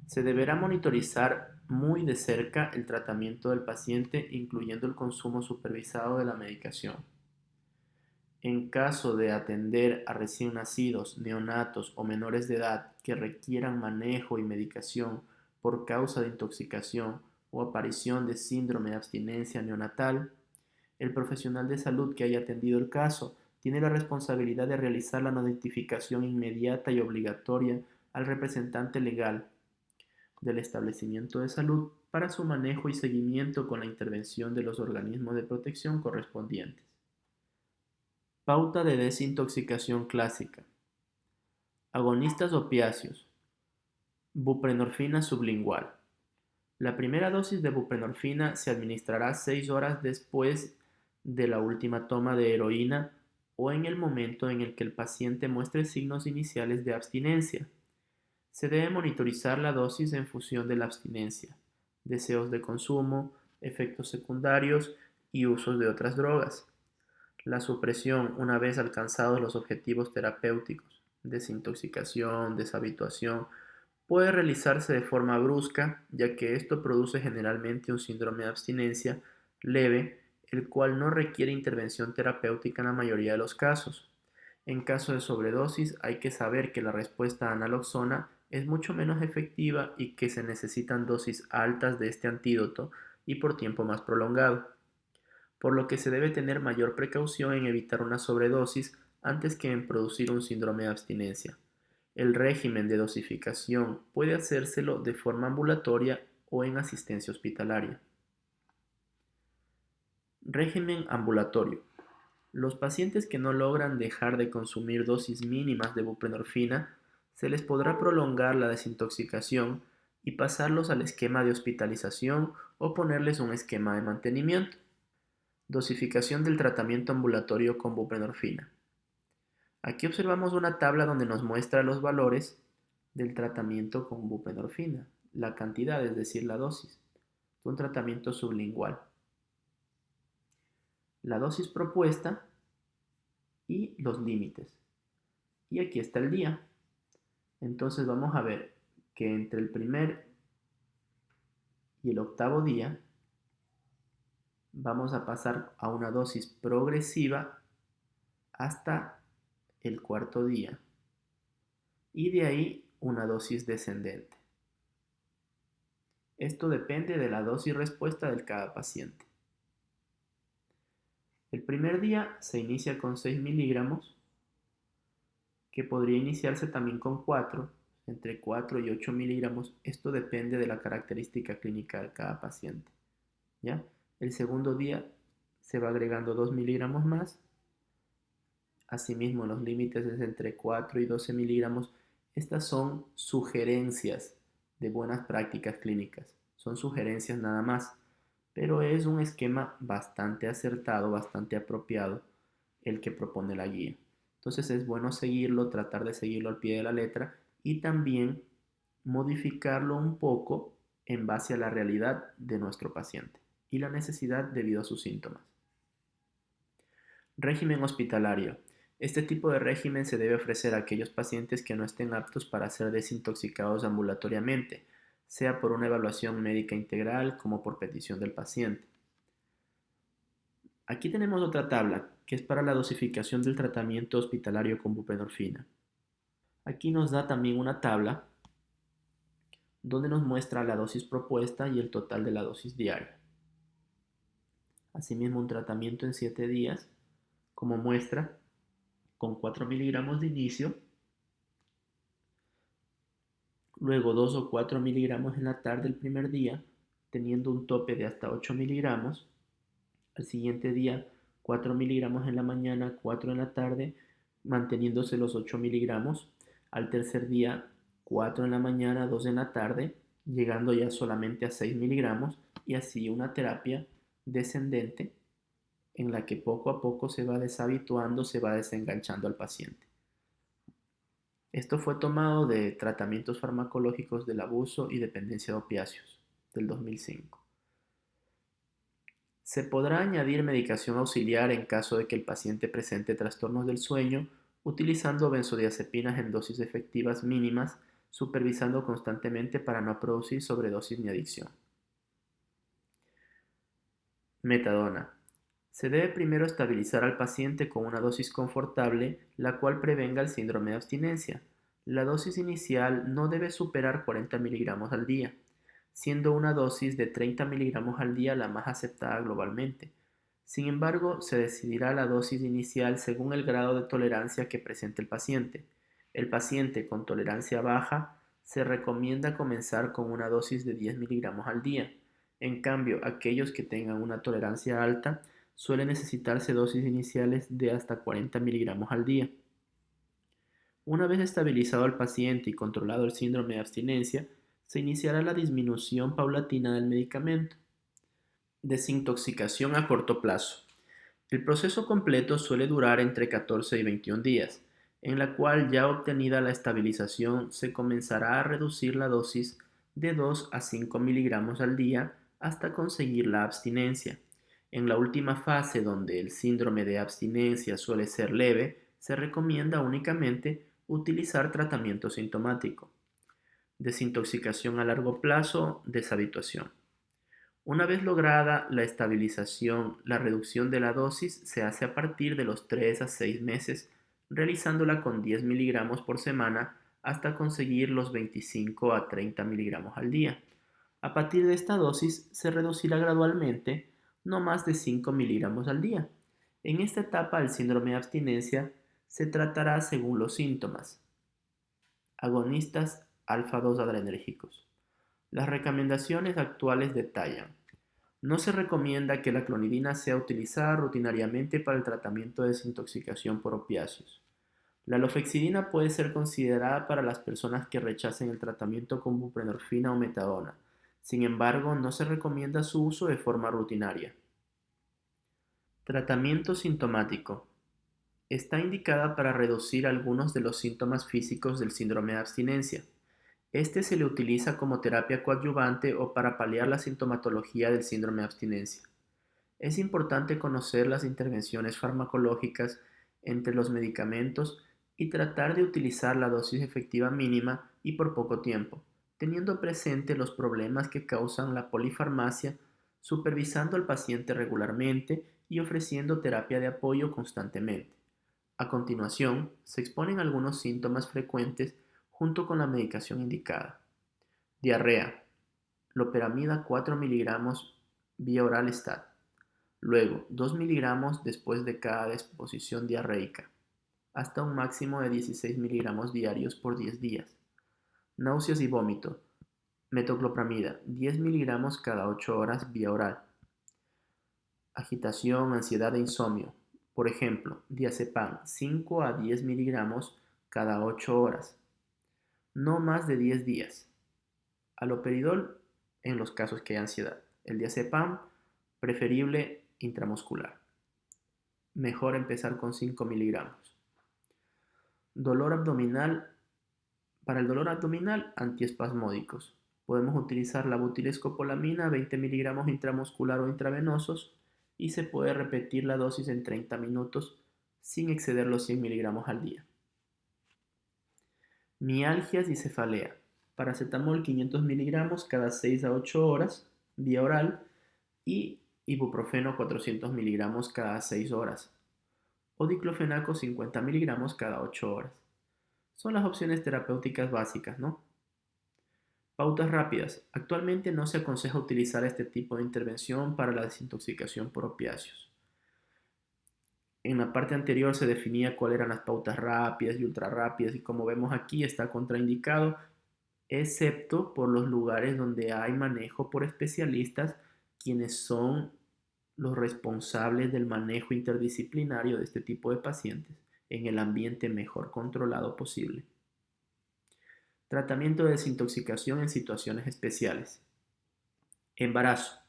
Se deberá monitorizar muy de cerca el tratamiento del paciente, incluyendo el consumo supervisado de la medicación. En caso de atender a recién nacidos, neonatos o menores de edad que requieran manejo y medicación por causa de intoxicación o aparición de síndrome de abstinencia neonatal, el profesional de salud que haya atendido el caso tiene la responsabilidad de realizar la notificación inmediata y obligatoria al representante legal del establecimiento de salud para su manejo y seguimiento con la intervención de los organismos de protección correspondientes. Pauta de desintoxicación clásica. Agonistas opiáceos. Buprenorfina sublingual. La primera dosis de buprenorfina se administrará 6 horas después de la última toma de heroína o en el momento en el que el paciente muestre signos iniciales de abstinencia. Se debe monitorizar la dosis en función de la abstinencia, deseos de consumo, efectos secundarios y usos de otras drogas. La supresión, una vez alcanzados los objetivos terapéuticos, desintoxicación, deshabituación, puede realizarse de forma brusca, ya que esto produce generalmente un síndrome de abstinencia leve, el cual no requiere intervención terapéutica en la mayoría de los casos. En caso de sobredosis, hay que saber que la respuesta a naloxona es mucho menos efectiva y que se necesitan dosis altas de este antídoto y por tiempo más prolongado, por lo que se debe tener mayor precaución en evitar una sobredosis antes que en producir un síndrome de abstinencia. El régimen de dosificación puede hacérselo de forma ambulatoria o en asistencia hospitalaria. Régimen ambulatorio. Los pacientes que no logran dejar de consumir dosis mínimas de buprenorfina, se les podrá prolongar la desintoxicación y pasarlos al esquema de hospitalización o ponerles un esquema de mantenimiento. Dosificación del tratamiento ambulatorio con buprenorfina. Aquí observamos una tabla donde nos muestra los valores del tratamiento con buprenorfina, la cantidad, es decir, la dosis, de un tratamiento sublingual, la dosis propuesta y los límites. Y aquí está el día. Entonces vamos a ver que entre el primer y el octavo día vamos a pasar a una dosis progresiva hasta el cuarto día y de ahí una dosis descendente. Esto depende de la dosis respuesta de cada paciente. El primer día se inicia con 6 miligramos, que podría iniciarse también con 4, entre 4 y 8 miligramos. Esto depende de la característica clínica de cada paciente. ¿Ya? El segundo día se va agregando 2 miligramos más. Asimismo, los límites es entre 4 y 12 miligramos. Estas son sugerencias de buenas prácticas clínicas. Son sugerencias nada más, pero es un esquema bastante acertado, bastante apropiado el que propone la guía. Entonces es bueno seguirlo, tratar de seguirlo al pie de la letra y también modificarlo un poco en base a la realidad de nuestro paciente y la necesidad debido a sus síntomas. Régimen hospitalario. Este tipo de régimen se debe ofrecer a aquellos pacientes que no estén aptos para ser desintoxicados ambulatoriamente, sea por una evaluación médica integral como por petición del paciente. Aquí tenemos otra tabla, que es para la dosificación del tratamiento hospitalario con buprenorfina. Aquí nos da también una tabla donde nos muestra la dosis propuesta y el total de la dosis diaria. Asimismo, un tratamiento en 7 días, como muestra, con 4 miligramos de inicio, luego 2 o 4 miligramos en la tarde el primer día, teniendo un tope de hasta 8 miligramos, al siguiente día 4 miligramos en la mañana, 4 en la tarde, manteniéndose los 8 miligramos, al tercer día 4 en la mañana, 2 en la tarde, llegando ya solamente a 6 miligramos y así una terapia descendente en la que poco a poco se va deshabituando, se va desenganchando al paciente. Esto fue tomado de tratamientos farmacológicos del abuso y dependencia de opiáceos del 2005. Se podrá añadir medicación auxiliar en caso de que el paciente presente trastornos del sueño, utilizando benzodiazepinas en dosis efectivas mínimas, supervisando constantemente para no producir sobredosis ni adicción. Metadona. Se debe primero estabilizar al paciente con una dosis confortable, la cual prevenga el síndrome de abstinencia. La dosis inicial no debe superar 40 miligramos al día, siendo una dosis de 30 miligramos al día la más aceptada globalmente. Sin embargo, se decidirá la dosis inicial según el grado de tolerancia que presente el paciente. El paciente con tolerancia baja se recomienda comenzar con una dosis de 10 miligramos al día. En cambio, aquellos que tengan una tolerancia alta suelen necesitarse dosis iniciales de hasta 40 miligramos al día. Una vez estabilizado el paciente y controlado el síndrome de abstinencia, se iniciará la disminución paulatina del medicamento. Desintoxicación a corto plazo. El proceso completo suele durar entre 14 y 21 días, en la cual ya obtenida la estabilización se comenzará a reducir la dosis de 2 a 5 miligramos al día hasta conseguir la abstinencia. En la última fase, donde el síndrome de abstinencia suele ser leve, se recomienda únicamente utilizar tratamiento sintomático. Desintoxicación a largo plazo, deshabituación. Una vez lograda la estabilización, la reducción de la dosis se hace a partir de los 3 a 6 meses, realizándola con 10 miligramos por semana hasta conseguir los 25 a 30 miligramos al día. A partir de esta dosis se reducirá gradualmente, no más de 5 miligramos al día. En esta etapa el síndrome de abstinencia se tratará según los síntomas. Agonistas alfa-2 adrenérgicos. Las recomendaciones actuales detallan: no se recomienda que la clonidina sea utilizada rutinariamente para el tratamiento de desintoxicación por opiáceos. La lofexidina puede ser considerada para las personas que rechacen el tratamiento con buprenorfina o metadona. Sin embargo, no se recomienda su uso de forma rutinaria. Tratamiento sintomático. Está indicada para reducir algunos de los síntomas físicos del síndrome de abstinencia. Este se le utiliza como terapia coadyuvante o para paliar la sintomatología del síndrome de abstinencia. Es importante conocer las intervenciones farmacológicas entre los medicamentos y tratar de utilizar la dosis efectiva mínima y por poco tiempo, teniendo presente los problemas que causan la polifarmacia, supervisando al paciente regularmente y ofreciendo terapia de apoyo constantemente. A continuación, se exponen algunos síntomas frecuentes junto con la medicación indicada. Diarrea. Loperamida 4 miligramos vía oral STAT. Luego, 2 miligramos después de cada disposición diarreica, hasta un máximo de 16 miligramos diarios por 10 días. Náuseas y vómito. Metoclopramida, 10 miligramos cada 8 horas vía oral. Agitación, ansiedad e insomnio. Por ejemplo, diazepam, 5 a 10 miligramos cada 8 horas. No más de 10 días. Haloperidol en los casos que hay ansiedad. El diazepam, preferible intramuscular. Mejor empezar con 5 miligramos. Dolor abdominal. Para el dolor abdominal, antiespasmódicos. Podemos utilizar la butilescopolamina, 20 miligramos intramuscular o intravenosos, y se puede repetir la dosis en 30 minutos sin exceder los 100 miligramos al día. Mialgias y cefalea. Paracetamol 500 miligramos cada 6 a 8 horas vía oral y ibuprofeno 400 miligramos cada 6 horas. O diclofenaco 50 miligramos cada 8 horas. Son las opciones terapéuticas básicas, ¿no? Pautas rápidas. Actualmente no se aconseja utilizar este tipo de intervención para la desintoxicación por opiáceos. En la parte anterior se definía cuáles eran las pautas rápidas y ultra rápidas y como vemos aquí está contraindicado, excepto por los lugares donde hay manejo por especialistas, quienes son los responsables del manejo interdisciplinario de este tipo de pacientes en el ambiente mejor controlado posible. Tratamiento de desintoxicación en situaciones especiales. Embarazo.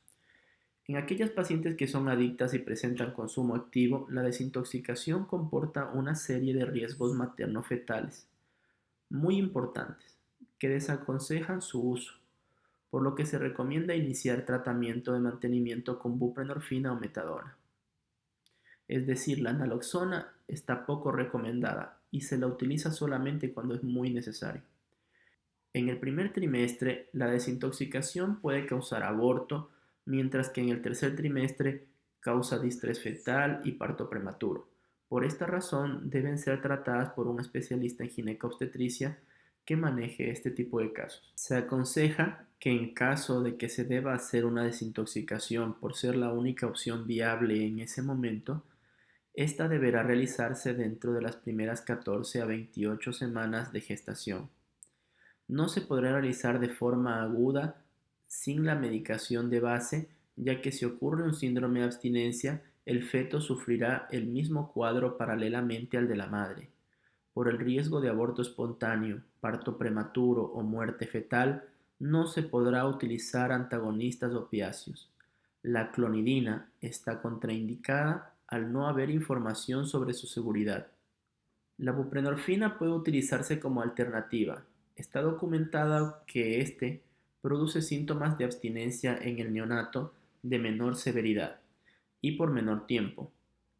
En aquellas pacientes que son adictas y presentan consumo activo, la desintoxicación comporta una serie de riesgos materno-fetales muy importantes que desaconsejan su uso, por lo que se recomienda iniciar tratamiento de mantenimiento con buprenorfina o metadona. Es decir, la naloxona está poco recomendada y se la utiliza solamente cuando es muy necesario. En el primer trimestre, la desintoxicación puede causar aborto, mientras que en el tercer trimestre causa distrés fetal y parto prematuro. Por esta razón, deben ser tratadas por un especialista en ginecobstetricia que maneje este tipo de casos. Se aconseja que en caso de que se deba hacer una desintoxicación por ser la única opción viable en ese momento, esta deberá realizarse dentro de las primeras 14 a 28 semanas de gestación. No se podrá realizar de forma aguda sin la medicación de base, ya que si ocurre un síndrome de abstinencia, el feto sufrirá el mismo cuadro paralelamente al de la madre. Por el riesgo de aborto espontáneo, parto prematuro o muerte fetal, no se podrá utilizar antagonistas opiáceos. La clonidina está contraindicada al no haber información sobre su seguridad. La buprenorfina puede utilizarse como alternativa. Está documentada que este produce síntomas de abstinencia en el neonato de menor severidad y por menor tiempo,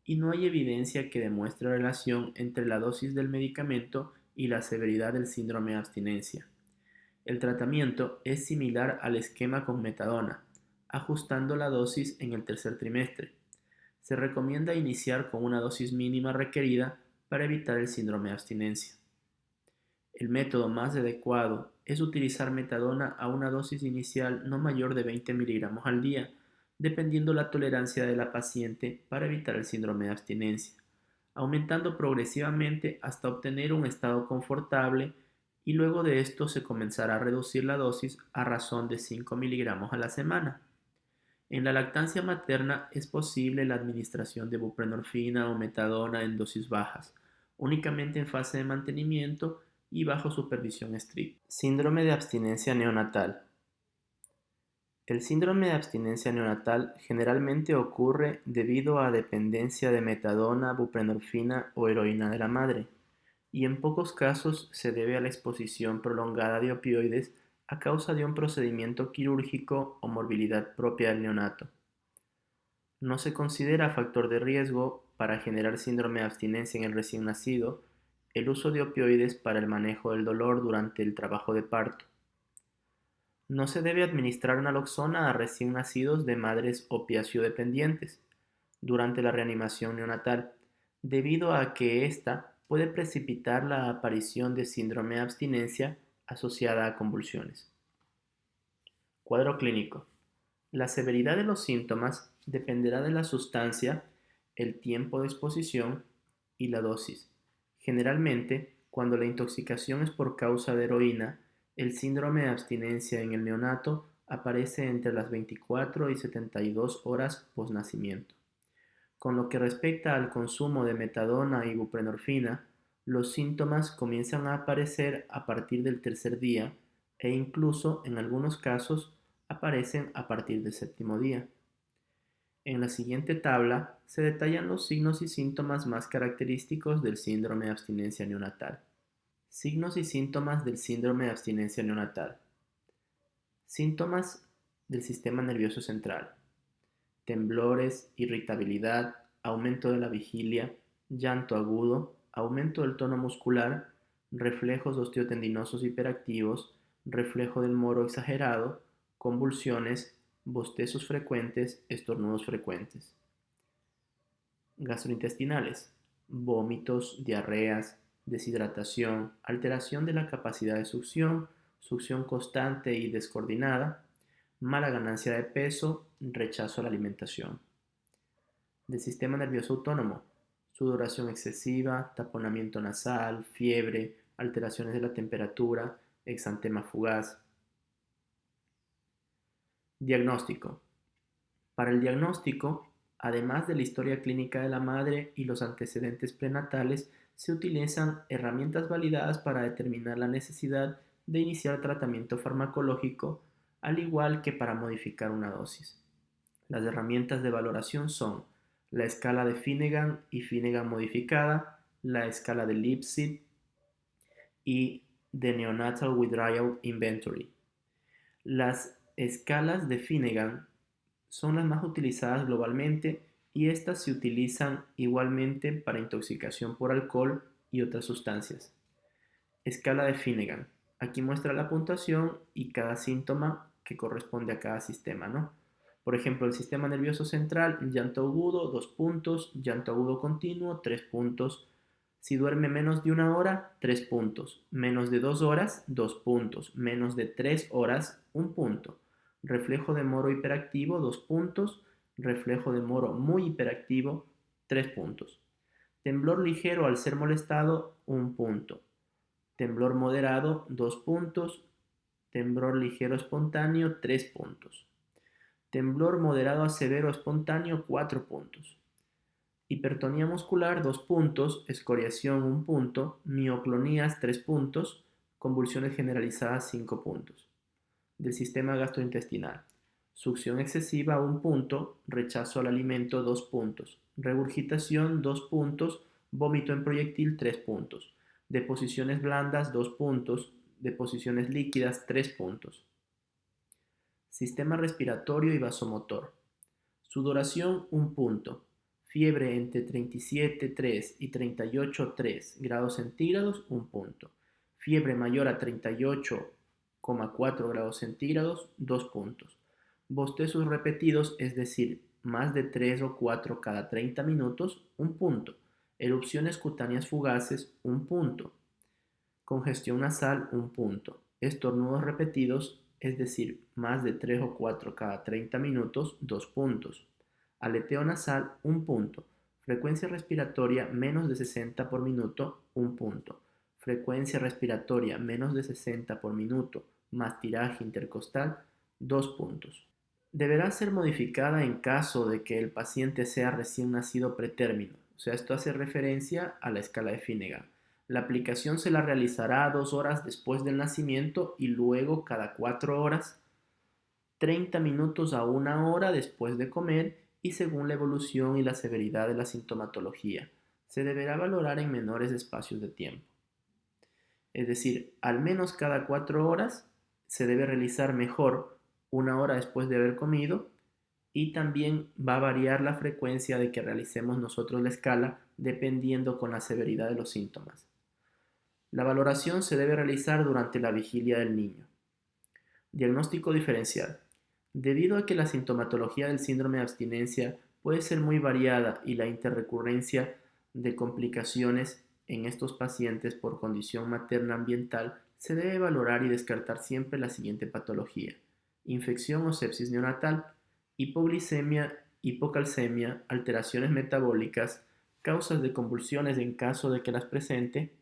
y no hay evidencia que demuestre relación entre la dosis del medicamento y la severidad del síndrome de abstinencia. El tratamiento es similar al esquema con metadona, ajustando la dosis en el tercer trimestre. Se recomienda iniciar con una dosis mínima requerida para evitar el síndrome de abstinencia. El método más adecuado es utilizar metadona a una dosis inicial no mayor de 20 miligramos al día, dependiendo la tolerancia de la paciente para evitar el síndrome de abstinencia, aumentando progresivamente hasta obtener un estado confortable y luego de esto se comenzará a reducir la dosis a razón de 5 miligramos a la semana. En la lactancia materna es posible la administración de buprenorfina o metadona en dosis bajas, únicamente en fase de mantenimiento y bajo supervisión estricta. Síndrome de abstinencia neonatal. El síndrome de abstinencia neonatal generalmente ocurre debido a dependencia de metadona, buprenorfina o heroína de la madre, y en pocos casos se debe a la exposición prolongada de opioides a causa de un procedimiento quirúrgico o morbilidad propia del neonato. No se considera factor de riesgo para generar síndrome de abstinencia en el recién nacido El uso de opioides para el manejo del dolor durante el trabajo de parto. No se debe administrar naloxona a recién nacidos de madres opiáceo-dependientes durante la reanimación neonatal, debido a que ésta puede precipitar la aparición de síndrome de abstinencia asociada a convulsiones. Cuadro clínico. La severidad de los síntomas dependerá de la sustancia, el tiempo de exposición y la dosis. Generalmente, cuando la intoxicación es por causa de heroína, el síndrome de abstinencia en el neonato aparece entre las 24 y 72 horas posnacimiento. Con lo que respecta al consumo de metadona y buprenorfina, los síntomas comienzan a aparecer a partir del tercer día e incluso en algunos casos aparecen a partir del séptimo día. En la siguiente tabla se detallan los signos y síntomas más característicos del síndrome de abstinencia neonatal. Signos y síntomas del síndrome de abstinencia neonatal. Síntomas del sistema nervioso central. Temblores, irritabilidad, aumento de la vigilia, llanto agudo, aumento del tono muscular, reflejos osteotendinosos hiperactivos, reflejo del moro exagerado, convulsiones, bostezos frecuentes, estornudos frecuentes. Gastrointestinales, vómitos, diarreas, deshidratación, alteración de la capacidad de succión, succión constante y descoordinada, mala ganancia de peso, rechazo a la alimentación. Del sistema nervioso autónomo, sudoración excesiva, taponamiento nasal, fiebre, alteraciones de la temperatura, exantema fugaz. Diagnóstico. Para el diagnóstico, además de la historia clínica de la madre y los antecedentes prenatales, se utilizan herramientas validadas para determinar la necesidad de iniciar tratamiento farmacológico, al igual que para modificar una dosis. Las herramientas de valoración son la escala de Finnegan y Finnegan modificada, la escala de Lipset y The Neonatal Withdrawal Inventory. Las escalas de Finnegan son las más utilizadas globalmente y estas se utilizan igualmente para intoxicación por alcohol y otras sustancias. Escala de Finnegan. Aquí muestra la puntuación y cada síntoma que corresponde a cada sistema, ¿no? Por ejemplo, el sistema nervioso central, llanto agudo, 2 puntos, llanto agudo continuo, 3 puntos. Si duerme menos de 1 hora, 3 puntos. Menos de 2 horas, 2 puntos. Menos de 3 horas, 1 punto. Reflejo de moro hiperactivo, 2 puntos. Reflejo de moro muy hiperactivo, 3 puntos. Temblor ligero al ser molestado, 1 punto. Temblor moderado, 2 puntos. Temblor ligero espontáneo, 3 puntos. Temblor moderado a severo espontáneo, 4 puntos. Hipertonía muscular, 2 puntos. Escoriación, 1 punto. Mioclonías, 3 puntos. Convulsiones generalizadas, 5 puntos. Del sistema gastrointestinal. Succión excesiva, 1 punto. Rechazo al alimento, 2 puntos. Regurgitación, 2 puntos. Vómito en proyectil, 3 puntos. Deposiciones blandas, 2 puntos. Deposiciones líquidas, 3 puntos. Sistema respiratorio y vasomotor. Sudoración, 1 punto. Fiebre entre 37,3 y 38,3 grados centígrados, 1 punto. Fiebre mayor a 38,4 grados centígrados, 2 puntos. Bostezos repetidos, es decir, más de 3 o 4 cada 30 minutos, 1 punto. Erupciones cutáneas fugaces, 1 punto. Congestión nasal, 1 punto. Estornudos repetidos, es decir, más de 3 o 4 cada 30 minutos, 2 puntos. Aleteo nasal, 1 punto. Frecuencia respiratoria menos de 60 por minuto, 1 punto. Frecuencia respiratoria menos de 60 por minuto, más tiraje intercostal, 2 puntos. Deberá ser modificada en caso de que el paciente sea recién nacido pretérmino. O sea, esto hace referencia a la escala de Finnegan. La aplicación se la realizará 2 horas después del nacimiento y luego cada 4 horas, 30 minutos a 1 hora después de comer y según la evolución y la severidad de la sintomatología. Se deberá valorar en menores espacios de tiempo. Es decir, al menos cada 4 horas se debe realizar mejor 1 hora después de haber comido y también va a variar la frecuencia de que realicemos nosotros la escala dependiendo con la severidad de los síntomas. La valoración se debe realizar durante la vigilia del niño. Diagnóstico diferencial. Debido a que la sintomatología del síndrome de abstinencia puede ser muy variada y la interrecurrencia de complicaciones en estos pacientes por condición materna ambiental, se debe valorar y descartar siempre la siguiente patología: infección o sepsis neonatal, hipoglicemia, hipocalcemia, alteraciones metabólicas, causas de convulsiones en caso de que las presente,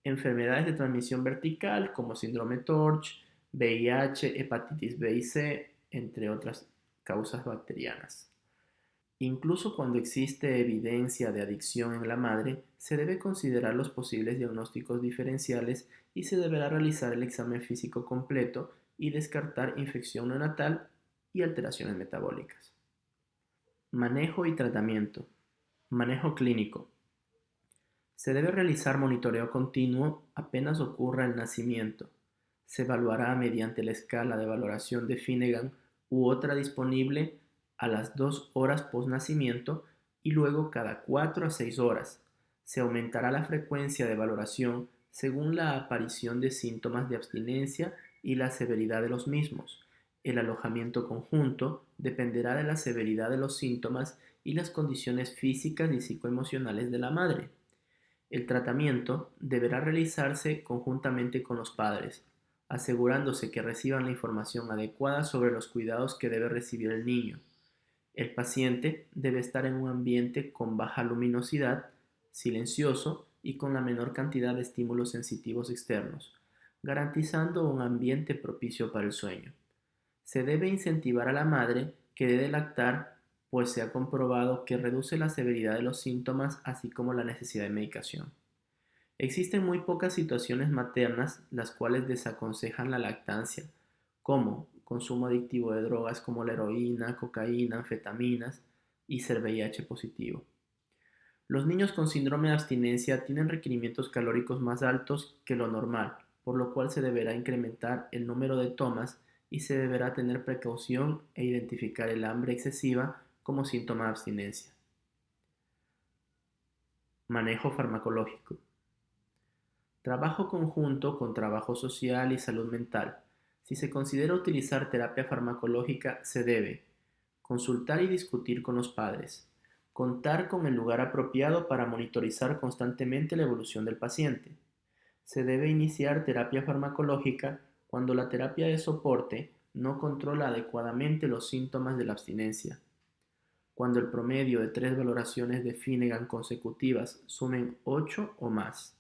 enfermedades de transmisión vertical como síndrome TORCH, VIH, hepatitis B y C, entre otras causas bacterianas. Incluso cuando existe evidencia de adicción en la madre, se debe considerar los posibles diagnósticos diferenciales y se deberá realizar el examen físico completo y descartar infección neonatal y alteraciones metabólicas. Manejo y tratamiento. Manejo clínico. Se debe realizar monitoreo continuo apenas ocurra el nacimiento. Se evaluará mediante la escala de valoración de Finnegan u otra disponible a las 2 horas post-nacimiento y luego cada 4 a 6 horas. Se aumentará la frecuencia de valoración según la aparición de síntomas de abstinencia y la severidad de los mismos. El alojamiento conjunto dependerá de la severidad de los síntomas y las condiciones físicas y psicoemocionales de la madre. El tratamiento deberá realizarse conjuntamente con los padres, asegurándose que reciban la información adecuada sobre los cuidados que debe recibir el niño. El paciente debe estar en un ambiente con baja luminosidad, silencioso y con la menor cantidad de estímulos sensitivos externos, garantizando un ambiente propicio para el sueño. Se debe incentivar a la madre que debe lactar, pues se ha comprobado que reduce la severidad de los síntomas así como la necesidad de medicación. Existen muy pocas situaciones maternas las cuales desaconsejan la lactancia, como consumo adictivo de drogas como la heroína, cocaína, anfetaminas y ser VIH positivo. Los niños con síndrome de abstinencia tienen requerimientos calóricos más altos que lo normal, por lo cual se deberá incrementar el número de tomas y se deberá tener precaución e identificar el hambre excesiva como síntoma de abstinencia. Manejo farmacológico. Trabajo conjunto con trabajo social y salud mental. Si se considera utilizar terapia farmacológica, se debe consultar y discutir con los padres, contar con el lugar apropiado para monitorizar constantemente la evolución del paciente. Se debe iniciar terapia farmacológica cuando la terapia de soporte no controla adecuadamente los síntomas de la abstinencia. Cuando el promedio de 3 valoraciones de Finnegan consecutivas sumen 8 o más.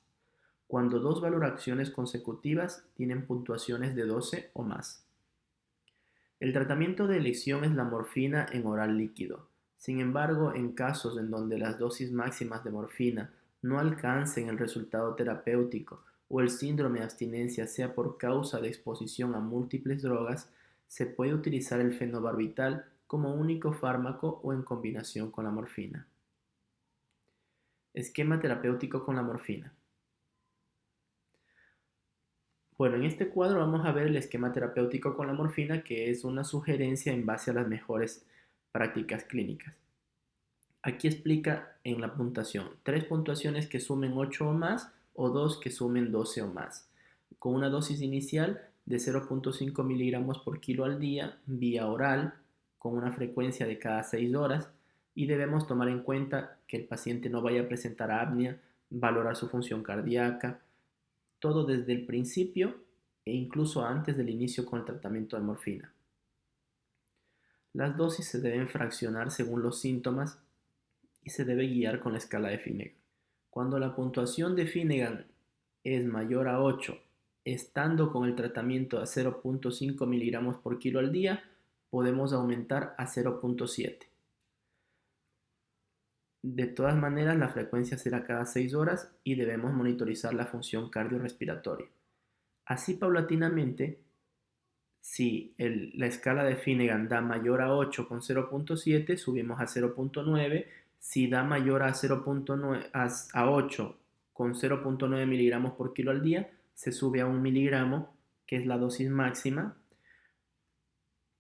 Cuando 2 valoraciones consecutivas tienen puntuaciones de 12 o más. El tratamiento de elección es la morfina en oral líquido. Sin embargo, en casos en donde las dosis máximas de morfina no alcancen el resultado terapéutico o el síndrome de abstinencia sea por causa de exposición a múltiples drogas, se puede utilizar el fenobarbital como único fármaco o en combinación con la morfina. Esquema terapéutico con la morfina. Bueno, en este cuadro vamos a ver el esquema terapéutico con la morfina, que es una sugerencia en base a las mejores prácticas clínicas. Aquí explica en la puntuación 3 puntuaciones que sumen 8 o más o 2 que sumen 12 o más, con una dosis inicial de 0.5 miligramos por kilo al día vía oral, con una frecuencia de cada 6 horas, y debemos tomar en cuenta que el paciente no vaya a presentar apnea, valorar su función cardíaca, todo desde el principio e incluso antes del inicio con el tratamiento de morfina. Las dosis se deben fraccionar según los síntomas y se debe guiar con la escala de Finnegan. Cuando la puntuación de Finnegan es mayor a 8, estando con el tratamiento a 0.5 miligramos por kilo al día, podemos aumentar a 0.7. De todas maneras, la frecuencia será cada 6 horas y debemos monitorizar la función cardiorrespiratoria. Así paulatinamente, si la escala de Finnegan da mayor a 8 con 0.7, subimos a 0.9. Si da mayor a 0.9 a 8 con 0.9 miligramos por kilo al día, se sube a 1 miligramo, que es la dosis máxima.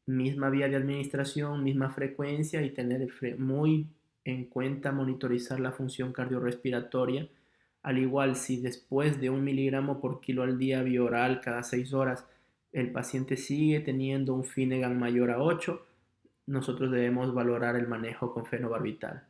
Misma vía de administración, misma frecuencia y tener muy en cuenta monitorizar la función cardiorrespiratoria Al igual, si después de 1 miligramo por kilo al día vía oral cada 6 horas el paciente sigue teniendo un Finnegan mayor a 8, nosotros debemos valorar el manejo con fenobarbital.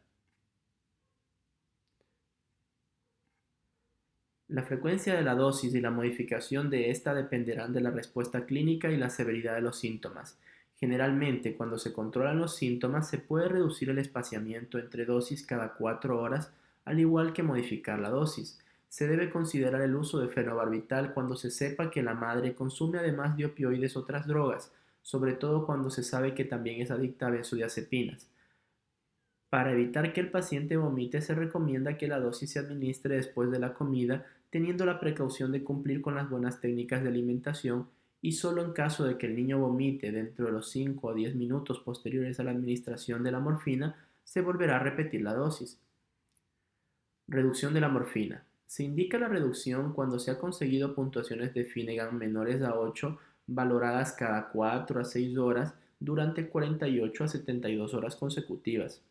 La frecuencia de la dosis y la modificación de esta dependerán de la respuesta clínica y la severidad de los síntomas. Generalmente, cuando se controlan los síntomas, se puede reducir el espaciamiento entre dosis cada 4 horas, al igual que modificar la dosis. Se debe considerar el uso de fenobarbital cuando se sepa que la madre consume además de opioides otras drogas, sobre todo cuando se sabe que también es adicta a benzodiazepinas. Para evitar que el paciente vomite, se recomienda que la dosis se administre después de la comida, teniendo la precaución de cumplir con las buenas técnicas de alimentación y solo en caso de que el niño vomite dentro de los 5 a 10 minutos posteriores a la administración de la morfina, se volverá a repetir la dosis. Reducción de la morfina. Se indica la reducción cuando se ha conseguido puntuaciones de Finnegan menores a 8, valoradas cada 4 a 6 horas durante 48 a 72 horas consecutivas.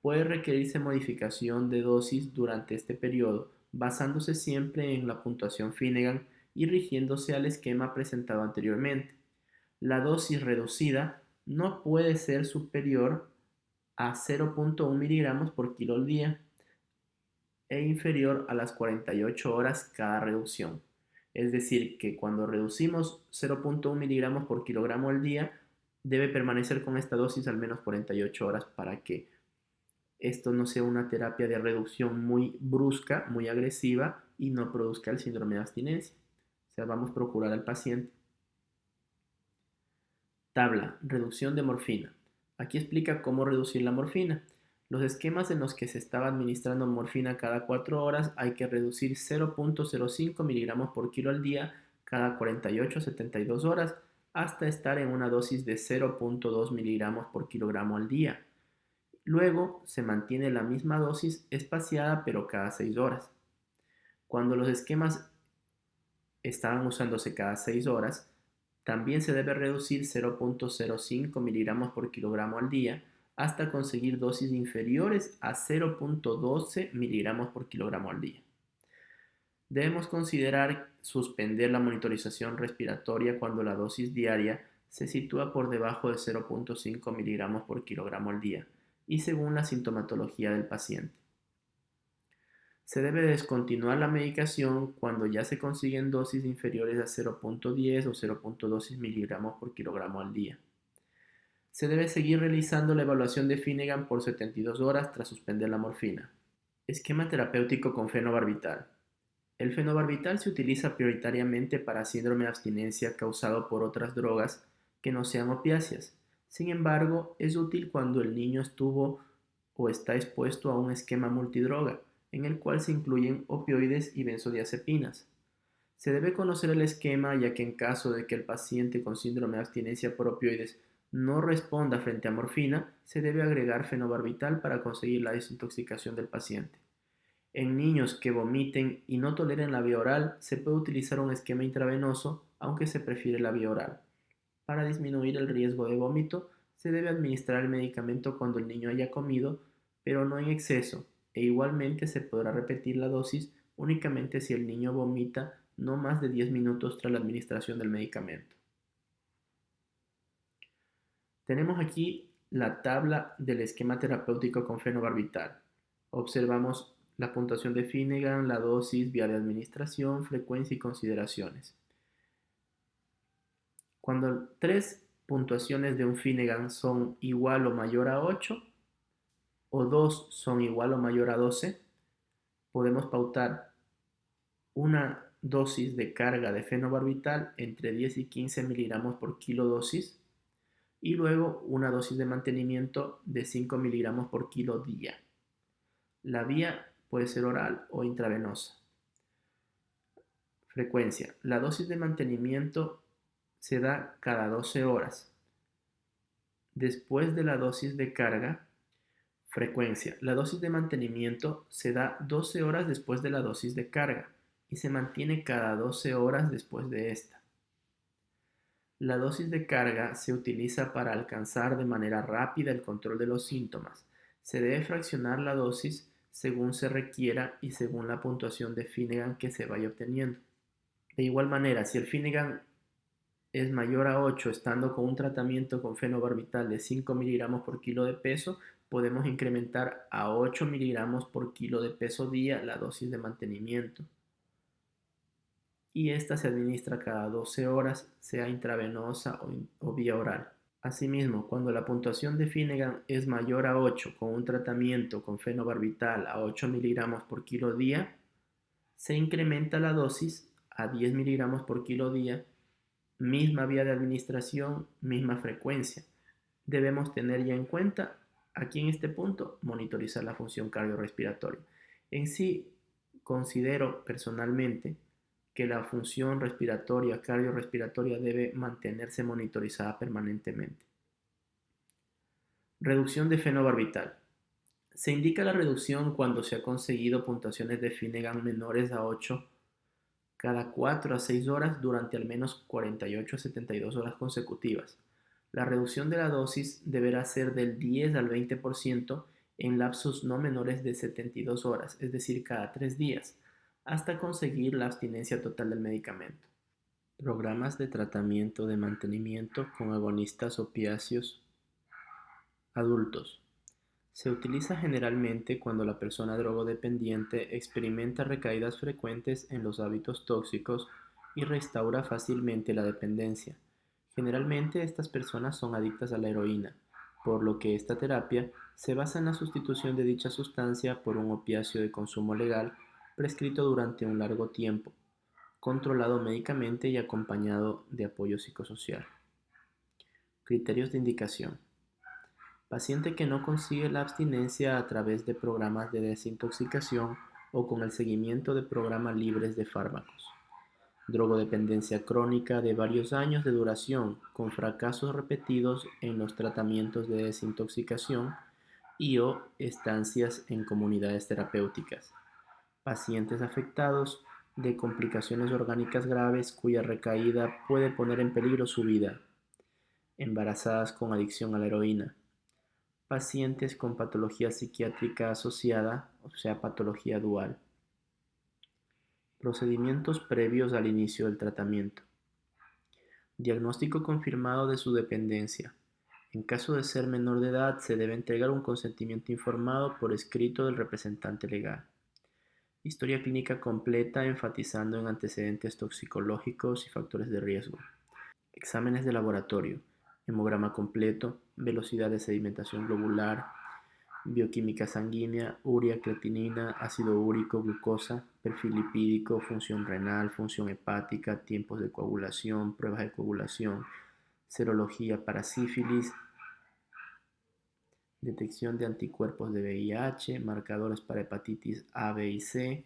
Puede requerirse modificación de dosis durante este periodo, basándose siempre en la puntuación Finnegan y rigiéndose al esquema presentado anteriormente. La dosis reducida no puede ser superior a 0.1 miligramos por kilo al día e inferior a las 48 horas cada reducción. Es decir, que cuando reducimos 0.1 miligramos por kilogramo al día, debe permanecer con esta dosis al menos 48 horas para que esto no sea una terapia de reducción muy brusca, muy agresiva y no produzca el síndrome de abstinencia. O sea, vamos a procurar al paciente. Tabla, reducción de morfina. Aquí explica cómo reducir la morfina. Los esquemas en los que se estaba administrando morfina cada 4 horas hay que reducir 0.05 miligramos por kilo al día cada 48 a 72 horas hasta estar en una dosis de 0.2 miligramos por kilogramo al día. Luego se mantiene la misma dosis espaciada pero cada 6 horas. Cuando los esquemas estaban usándose cada 6 horas, también se debe reducir 0.05 miligramos por kilogramo al día hasta conseguir dosis inferiores a 0.12 miligramos por kilogramo al día. Debemos considerar suspender la monitorización respiratoria cuando la dosis diaria se sitúa por debajo de 0.5 miligramos por kilogramo al día y según la sintomatología del paciente. Se debe descontinuar la medicación cuando ya se consiguen dosis inferiores a 0.10 o 0.12 miligramos por kilogramo al día. Se debe seguir realizando la evaluación de Finnegan por 72 horas tras suspender la morfina. Esquema terapéutico con fenobarbital. El fenobarbital se utiliza prioritariamente para síndrome de abstinencia causado por otras drogas que no sean opiáceas. Sin embargo, es útil cuando el niño estuvo o está expuesto a un esquema multidroga, en el cual se incluyen opioides y benzodiazepinas. Se debe conocer el esquema ya que en caso de que el paciente con síndrome de abstinencia por opioides no responda frente a morfina, se debe agregar fenobarbital para conseguir la desintoxicación del paciente. En niños que vomiten y no toleren la vía oral, se puede utilizar un esquema intravenoso, aunque se prefiere la vía oral. Para disminuir el riesgo de vómito, se debe administrar el medicamento cuando el niño haya comido, pero no en exceso, e igualmente se podrá repetir la dosis únicamente si el niño vomita no más de 10 minutos tras la administración del medicamento. Tenemos aquí la tabla del esquema terapéutico con fenobarbital. Observamos la puntuación de Finnegan, la dosis, vía de administración, frecuencia y consideraciones. Cuando 3 puntuaciones de un Finnegan son igual o mayor a 8 o 2 son igual o mayor a 12, podemos pautar una dosis de carga de fenobarbital entre 10 y 15 miligramos por kilo dosis y luego una dosis de mantenimiento de 5 miligramos por kilo día. La vía puede ser oral o intravenosa. Frecuencia. La dosis de mantenimiento se da cada 12 horas. Después de la dosis de carga, frecuencia. La dosis de mantenimiento se da 12 horas después de la dosis de carga y se mantiene cada 12 horas después de esta. La dosis de carga se utiliza para alcanzar de manera rápida el control de los síntomas. Se debe fraccionar la dosis según se requiera y según la puntuación de Finnegan que se vaya obteniendo. De igual manera, si el Finnegan es mayor a 8 estando con un tratamiento con fenobarbital de 5 miligramos por kilo de peso, podemos incrementar a 8 miligramos por kilo de peso día la dosis de mantenimiento. Y esta se administra cada 12 horas, sea intravenosa o vía oral. Asimismo, cuando la puntuación de Finnegan es mayor a 8 con un tratamiento con fenobarbital a 8 miligramos por kilo día, se incrementa la dosis a 10 miligramos por kilo día, misma vía de administración, misma frecuencia. Debemos tener ya en cuenta, aquí en este punto, monitorizar la función cardiorrespiratoria. En sí, considero personalmente que la función respiratoria, cardiorrespiratoria, debe mantenerse monitorizada permanentemente. Reducción de fenobarbital. Se indica la reducción cuando se ha conseguido puntuaciones de Finnegan menores a 8 cada 4 a 6 horas durante al menos 48 a 72 horas consecutivas. La reducción de la dosis deberá ser del 10 al 20% en lapsos no menores de 72 horas, es decir, cada 3 días, hasta conseguir la abstinencia total del medicamento. Programas de tratamiento de mantenimiento con agonistas opiáceos adultos. Se utiliza generalmente cuando la persona drogodependiente experimenta recaídas frecuentes en los hábitos tóxicos y restaura fácilmente la dependencia. Generalmente estas personas son adictas a la heroína, por lo que esta terapia se basa en la sustitución de dicha sustancia por un opiáceo de consumo legal prescrito durante un largo tiempo, controlado médicamente y acompañado de apoyo psicosocial. Criterios de indicación. Paciente que no consigue la abstinencia a través de programas de desintoxicación o con el seguimiento de programas libres de fármacos. Drogodependencia crónica de varios años de duración, con fracasos repetidos en los tratamientos de desintoxicación y o estancias en comunidades terapéuticas. Pacientes afectados de complicaciones orgánicas graves cuya recaída puede poner en peligro su vida. Embarazadas con adicción a la heroína. Pacientes con patología psiquiátrica asociada, o sea, patología dual. Procedimientos previos al inicio del tratamiento. Diagnóstico confirmado de su dependencia. En caso de ser menor de edad, se debe entregar un consentimiento informado por escrito del representante legal. Historia clínica completa enfatizando en antecedentes toxicológicos y factores de riesgo. Exámenes de laboratorio. Hemograma completo, velocidad de sedimentación globular, bioquímica sanguínea, urea, creatinina, ácido úrico, glucosa, perfil lipídico, función renal, función hepática, tiempos de coagulación, pruebas de coagulación, serología para sífilis, detección de anticuerpos de VIH, marcadores para hepatitis A, B y C,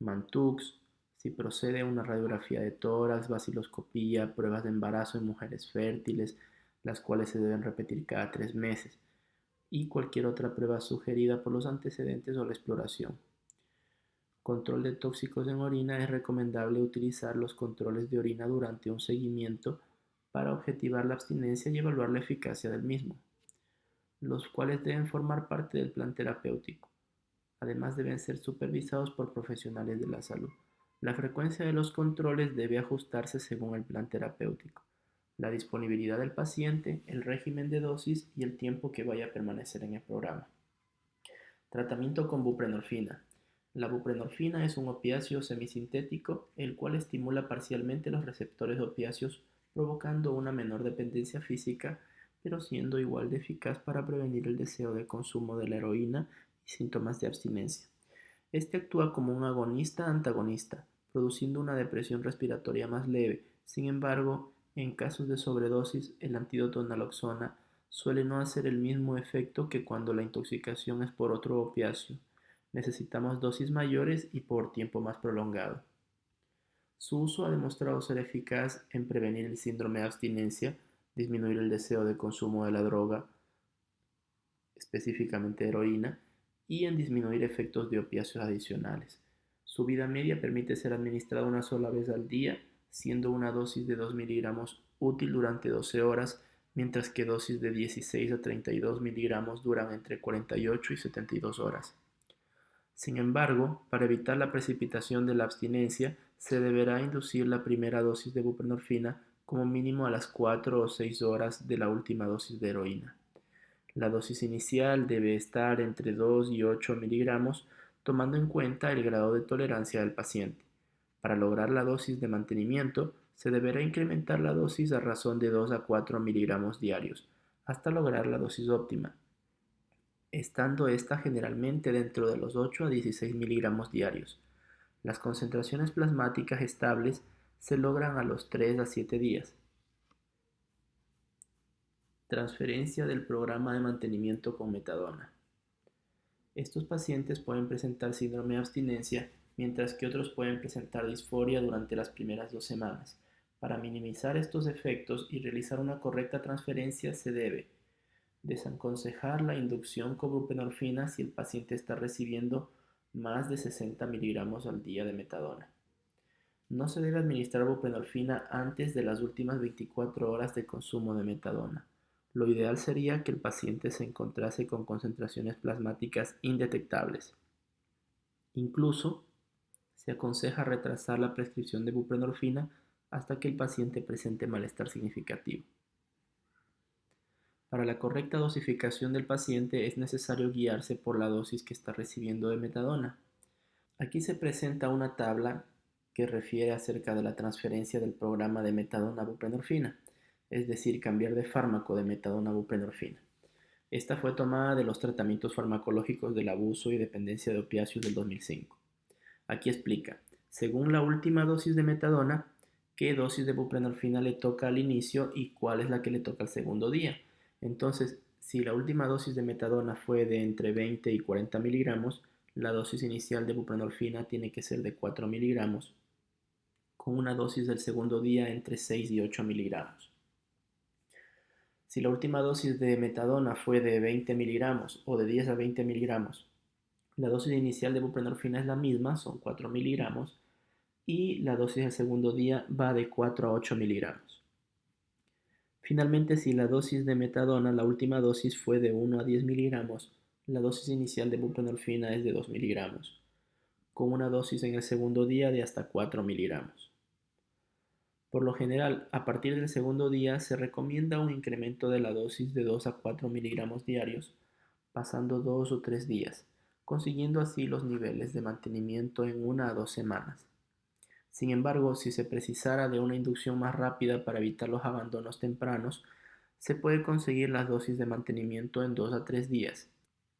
Mantux, si procede una radiografía de tórax, vaciloscopía, pruebas de embarazo en mujeres fértiles, las cuales se deben repetir cada 3 meses, y cualquier otra prueba sugerida por los antecedentes o la exploración. Control de tóxicos en orina. Es recomendable utilizar los controles de orina durante un seguimiento para objetivar la abstinencia y evaluar la eficacia del mismo, los cuales deben formar parte del plan terapéutico. Además, deben ser supervisados por profesionales de la salud. La frecuencia de los controles debe ajustarse según el plan terapéutico, la disponibilidad del paciente, el régimen de dosis y el tiempo que vaya a permanecer en el programa. Tratamiento con buprenorfina. La buprenorfina es un opiáceo semisintético, el cual estimula parcialmente los receptores opiáceos, provocando una menor dependencia física, pero siendo igual de eficaz para prevenir el deseo de consumo de la heroína y síntomas de abstinencia. Este actúa como un agonista-antagonista, produciendo una depresión respiratoria más leve. Sin embargo, en casos de sobredosis, el antídoto naloxona suele no hacer el mismo efecto que cuando la intoxicación es por otro opiáceo. Necesitamos dosis mayores y por tiempo más prolongado. Su uso ha demostrado ser eficaz en prevenir el síndrome de abstinencia, disminuir el deseo de consumo de la droga, específicamente heroína, y en disminuir efectos de opiáceos adicionales. Su vida media permite ser administrada una sola vez al día, siendo una dosis de 2 miligramos útil durante 12 horas, mientras que dosis de 16 a 32 miligramos duran entre 48 y 72 horas. Sin embargo, para evitar la precipitación de la abstinencia, se deberá inducir la primera dosis de buprenorfina como mínimo a las 4 o 6 horas de la última dosis de heroína. La dosis inicial debe estar entre 2 y 8 miligramos, tomando en cuenta el grado de tolerancia del paciente. Para lograr la dosis de mantenimiento, se deberá incrementar la dosis a razón de 2 a 4 miligramos diarios, hasta lograr la dosis óptima, estando esta generalmente dentro de los 8 a 16 miligramos diarios. Las concentraciones plasmáticas estables se logran a los 3 a 7 días. Transferencia del programa de mantenimiento con metadona. Estos pacientes pueden presentar síndrome de abstinencia, mientras que otros pueden presentar disforia durante las primeras 2 semanas. Para minimizar estos efectos y realizar una correcta transferencia se debe desaconsejar la inducción con buprenorfina si el paciente está recibiendo más de 60 miligramos al día de metadona. No se debe administrar buprenorfina antes de las últimas 24 horas de consumo de metadona. Lo ideal sería que el paciente se encontrase con concentraciones plasmáticas indetectables. Incluso, se aconseja retrasar la prescripción de buprenorfina hasta que el paciente presente malestar significativo. Para la correcta dosificación del paciente es necesario guiarse por la dosis que está recibiendo de metadona. Aquí se presenta una tabla que refiere acerca de la transferencia del programa de metadona a buprenorfina, es decir, cambiar de fármaco de metadona a buprenorfina. Esta fue tomada de los tratamientos farmacológicos del abuso y dependencia de opiáceos del 2005. Aquí explica, según la última dosis de metadona, qué dosis de buprenorfina le toca al inicio y cuál es la que le toca al segundo día. Entonces, si la última dosis de metadona fue de entre 20 y 40 miligramos, la dosis inicial de buprenorfina tiene que ser de 4 miligramos, con una dosis del segundo día entre 6 y 8 miligramos. Si la última dosis de metadona fue de 20 miligramos o de 10 a 20 miligramos, la dosis inicial de buprenorfina es la misma, son 4 miligramos, y la dosis del segundo día va de 4 a 8 miligramos. Finalmente, si la dosis de metadona, la última dosis fue de 1 a 10 miligramos, la dosis inicial de buprenorfina es de 2 miligramos, con una dosis en el segundo día de hasta 4 miligramos. Por lo general, a partir del segundo día se recomienda un incremento de la dosis de 2 a 4 miligramos diarios, pasando 2 o 3 días, consiguiendo así los niveles de mantenimiento en 1 a 2 semanas. Sin embargo, si se precisara de una inducción más rápida para evitar los abandonos tempranos, se puede conseguir las dosis de mantenimiento en 2 a 3 días.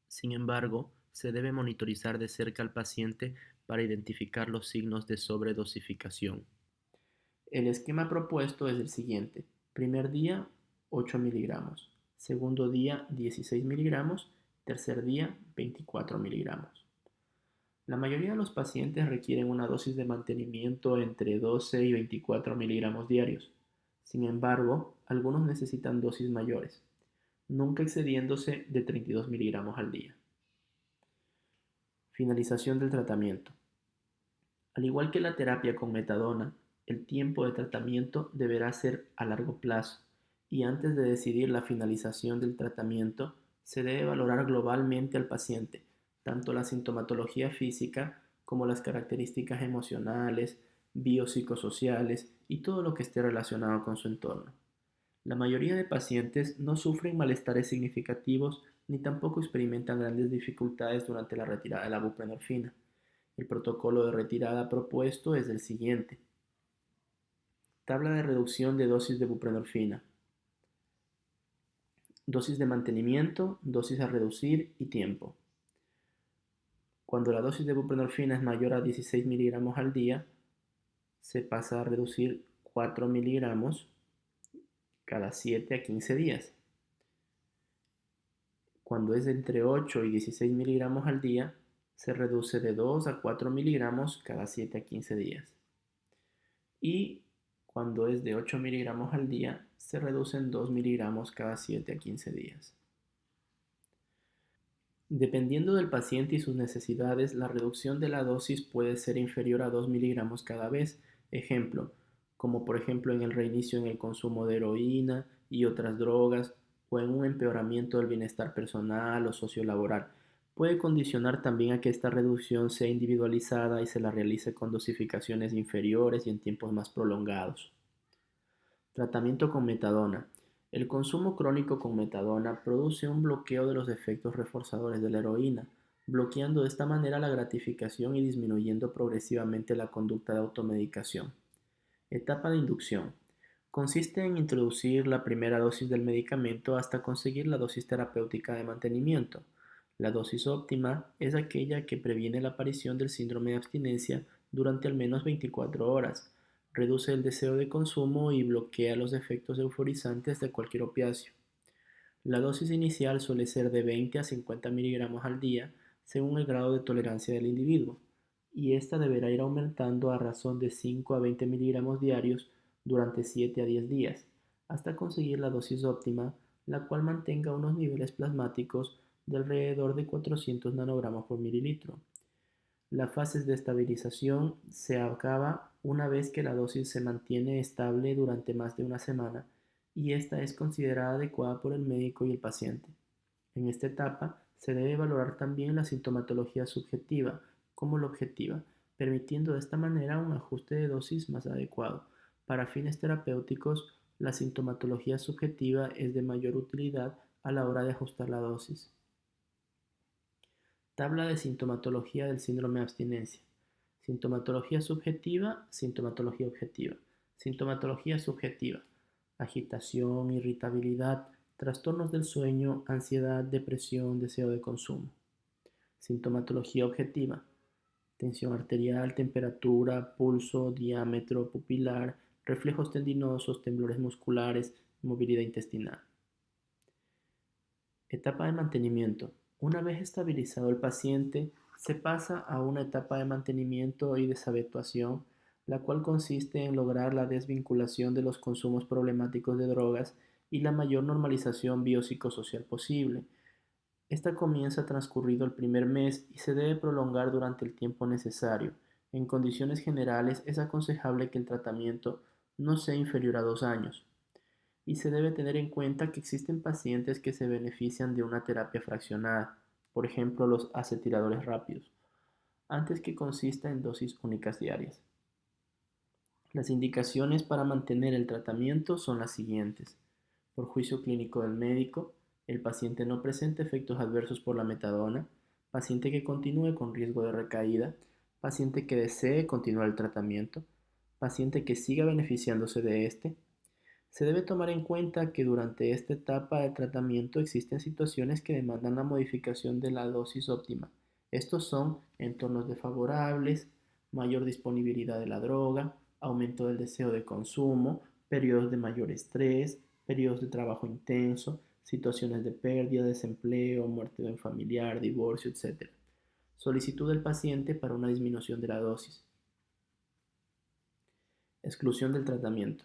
Sin embargo, se debe monitorizar de cerca al paciente para identificar los signos de sobredosificación. El esquema propuesto es el siguiente. Primer día, 8 miligramos. Segundo día, 16 miligramos. Tercer día, 24 miligramos. La mayoría de los pacientes requieren una dosis de mantenimiento entre 12 y 24 miligramos diarios. Sin embargo, algunos necesitan dosis mayores, nunca excediéndose de 32 miligramos al día. Finalización del tratamiento. Al igual que la terapia con metadona, el tiempo de tratamiento deberá ser a largo plazo y antes de decidir la finalización del tratamiento se debe valorar globalmente al paciente, tanto la sintomatología física como las características emocionales, biopsicosociales y todo lo que esté relacionado con su entorno. La mayoría de pacientes no sufren malestares significativos ni tampoco experimentan grandes dificultades durante la retirada de la buprenorfina. El protocolo de retirada propuesto es el siguiente. Tabla de reducción de dosis de buprenorfina. Dosis de mantenimiento, dosis a reducir y tiempo. Cuando la dosis de buprenorfina es mayor a 16 miligramos al día, se pasa a reducir 4 miligramos cada 7 a 15 días. Cuando es entre 8 y 16 miligramos al día, se reduce de 2 a 4 miligramos cada 7 a 15 días. Y cuando es de 8 miligramos al día, se reducen 2 miligramos cada 7 a 15 días. Dependiendo del paciente y sus necesidades, la reducción de la dosis puede ser inferior a 2 miligramos cada vez. Ejemplo, como por ejemplo en el reinicio en el consumo de heroína y otras drogas, o en un empeoramiento del bienestar personal o sociolaboral. Puede condicionar también a que esta reducción sea individualizada y se la realice con dosificaciones inferiores y en tiempos más prolongados. Tratamiento con metadona. El consumo crónico con metadona produce un bloqueo de los efectos reforzadores de la heroína, bloqueando de esta manera la gratificación y disminuyendo progresivamente la conducta de automedicación. Etapa de inducción. Consiste en introducir la primera dosis del medicamento hasta conseguir la dosis terapéutica de mantenimiento. La dosis óptima es aquella que previene la aparición del síndrome de abstinencia durante al menos 24 horas, reduce el deseo de consumo y bloquea los efectos euforizantes de cualquier opiáceo. La dosis inicial suele ser de 20 a 50 miligramos al día, según el grado de tolerancia del individuo, y esta deberá ir aumentando a razón de 5 a 20 miligramos diarios durante 7 a 10 días, hasta conseguir la dosis óptima, la cual mantenga unos niveles plasmáticos de alrededor de 400 nanogramos por mililitro. La fase de estabilización se acaba una vez que la dosis se mantiene estable durante más de una semana y esta es considerada adecuada por el médico y el paciente. En esta etapa se debe valorar también la sintomatología subjetiva como la objetiva, permitiendo de esta manera un ajuste de dosis más adecuado. Para fines terapéuticos, la sintomatología subjetiva es de mayor utilidad a la hora de ajustar la dosis. Tabla de sintomatología del síndrome de abstinencia. Sintomatología subjetiva, sintomatología objetiva. Sintomatología subjetiva. Agitación, irritabilidad, trastornos del sueño, ansiedad, depresión, deseo de consumo. Sintomatología objetiva. Tensión arterial, temperatura, pulso, diámetro pupilar, reflejos tendinosos, temblores musculares, movilidad intestinal. Etapa de mantenimiento. Una vez estabilizado el paciente, se pasa a una etapa de mantenimiento y deshabituación, la cual consiste en lograr la desvinculación de los consumos problemáticos de drogas y la mayor normalización biopsicosocial posible. Esta comienza transcurrido el primer mes y se debe prolongar durante el tiempo necesario. En condiciones generales es aconsejable que el tratamiento no sea inferior a 2 años y se debe tener en cuenta que existen pacientes que se benefician de una terapia fraccionada, por ejemplo los acetiradores rápidos, antes que consista en dosis únicas diarias. Las indicaciones para mantener el tratamiento son las siguientes. Por juicio clínico del médico, el paciente no presenta efectos adversos por la metadona, paciente que continúe con riesgo de recaída, paciente que desee continuar el tratamiento, paciente que siga beneficiándose de este. Se debe tomar en cuenta que durante esta etapa de tratamiento existen situaciones que demandan la modificación de la dosis óptima. Estos son entornos desfavorables, mayor disponibilidad de la droga, aumento del deseo de consumo, periodos de mayor estrés, periodos de trabajo intenso, situaciones de pérdida, desempleo, muerte de un familiar, divorcio, etc. Solicitud del paciente para una disminución de la dosis. Exclusión del tratamiento.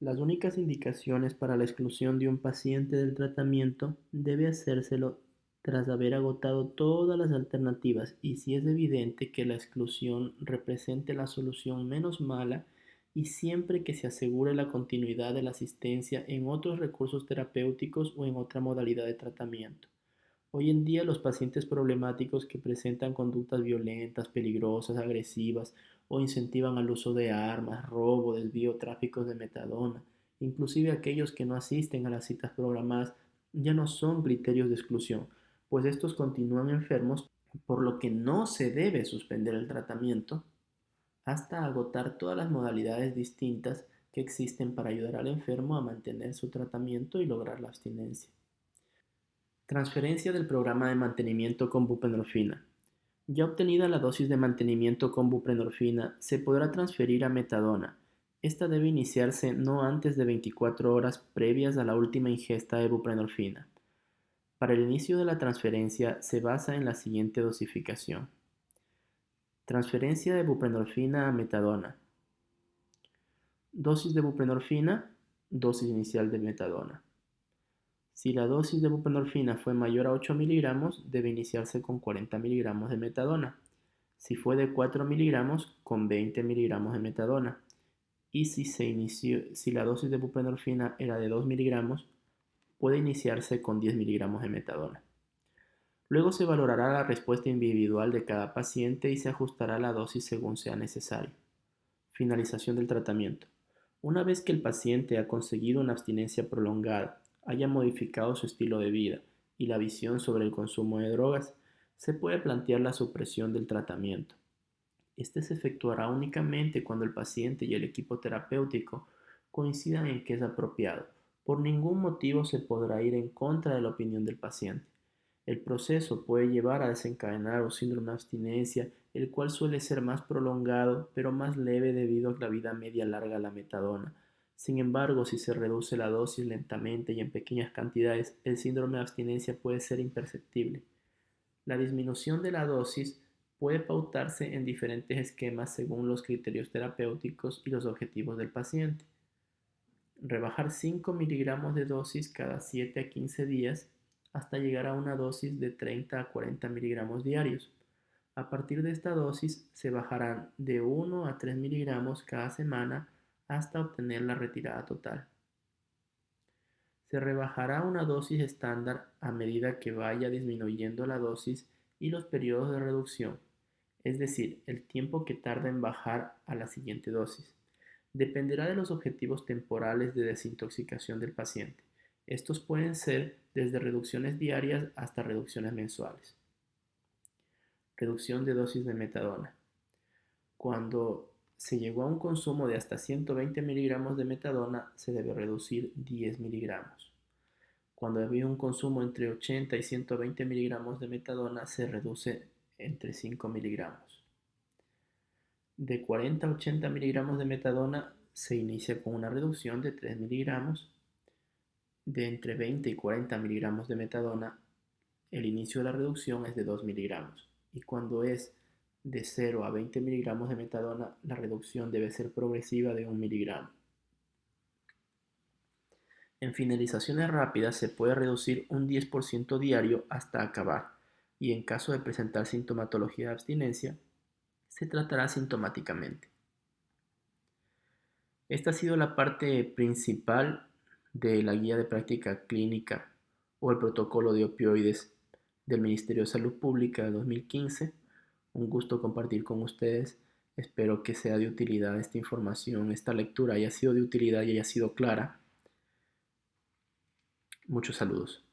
Las únicas indicaciones para la exclusión de un paciente del tratamiento debe hacérselo tras haber agotado todas las alternativas y si es evidente que la exclusión represente la solución menos mala y siempre que se asegure la continuidad de la asistencia en otros recursos terapéuticos o en otra modalidad de tratamiento. Hoy en día los pacientes problemáticos que presentan conductas violentas, peligrosas, agresivas o incentivan al uso de armas, robo, desvío, tráfico de metadona, inclusive aquellos que no asisten a las citas programadas, ya no son criterios de exclusión, pues estos continúan enfermos, por lo que no se debe suspender el tratamiento hasta agotar todas las modalidades distintas que existen para ayudar al enfermo a mantener su tratamiento y lograr la abstinencia. Transferencia del programa de mantenimiento con buprenorfina. Ya obtenida la dosis de mantenimiento con buprenorfina, se podrá transferir a metadona. Esta debe iniciarse no antes de 24 horas previas a la última ingesta de buprenorfina. Para el inicio de la transferencia se basa en la siguiente dosificación. Transferencia de buprenorfina a metadona. Dosis de buprenorfina, dosis inicial de metadona. Si la dosis de buprenorfina fue mayor a 8 miligramos, debe iniciarse con 40 miligramos de metadona. Si fue de 4 miligramos, con 20 miligramos de metadona. Y si la dosis de buprenorfina era de 2 miligramos, puede iniciarse con 10 miligramos de metadona. Luego se valorará la respuesta individual de cada paciente y se ajustará la dosis según sea necesario. Finalización del tratamiento. Una vez que el paciente ha conseguido una abstinencia prolongada, haya modificado su estilo de vida y la visión sobre el consumo de drogas, se puede plantear la supresión del tratamiento. Este se efectuará únicamente cuando el paciente y el equipo terapéutico coincidan en que es apropiado. Por ningún motivo se podrá ir en contra de la opinión del paciente. El proceso puede llevar a desencadenar un síndrome de abstinencia, el cual suele ser más prolongado, pero más leve debido a la vida media larga de la metadona. Sin embargo, si se reduce la dosis lentamente y en pequeñas cantidades, el síndrome de abstinencia puede ser imperceptible. La disminución de la dosis puede pautarse en diferentes esquemas según los criterios terapéuticos y los objetivos del paciente. Rebajar 5 miligramos de dosis cada 7 a 15 días hasta llegar a una dosis de 30 a 40 miligramos diarios. A partir de esta dosis se bajarán de 1 a 3 miligramos cada semana hasta obtener la retirada total. Se rebajará una dosis estándar a medida que vaya disminuyendo la dosis y los periodos de reducción, es decir, el tiempo que tarda en bajar a la siguiente dosis. Dependerá de los objetivos temporales de desintoxicación del paciente. Estos pueden ser desde reducciones diarias hasta reducciones mensuales. Reducción de dosis de metadona. Cuando se llegó a un consumo de hasta 120 miligramos de metadona, se debe reducir 10 miligramos. Cuando había un consumo entre 80 y 120 miligramos de metadona, se reduce entre 5 miligramos. De 40 a 80 miligramos de metadona se inicia con una reducción de 3 miligramos. De entre 20 y 40 miligramos de metadona, el inicio de la reducción es de 2 miligramos. Y cuando es de 0 a 20 miligramos de metadona, la reducción debe ser progresiva de 1 miligramo. En finalizaciones rápidas se puede reducir un 10% diario hasta acabar, y en caso de presentar sintomatología de abstinencia, se tratará sintomáticamente. Esta ha sido la parte principal de la guía de práctica clínica o el protocolo de opioides del Ministerio de Salud Pública de 2015. Un gusto compartir con ustedes. Espero que sea de utilidad esta información, esta lectura haya sido de utilidad y haya sido clara. Muchos saludos.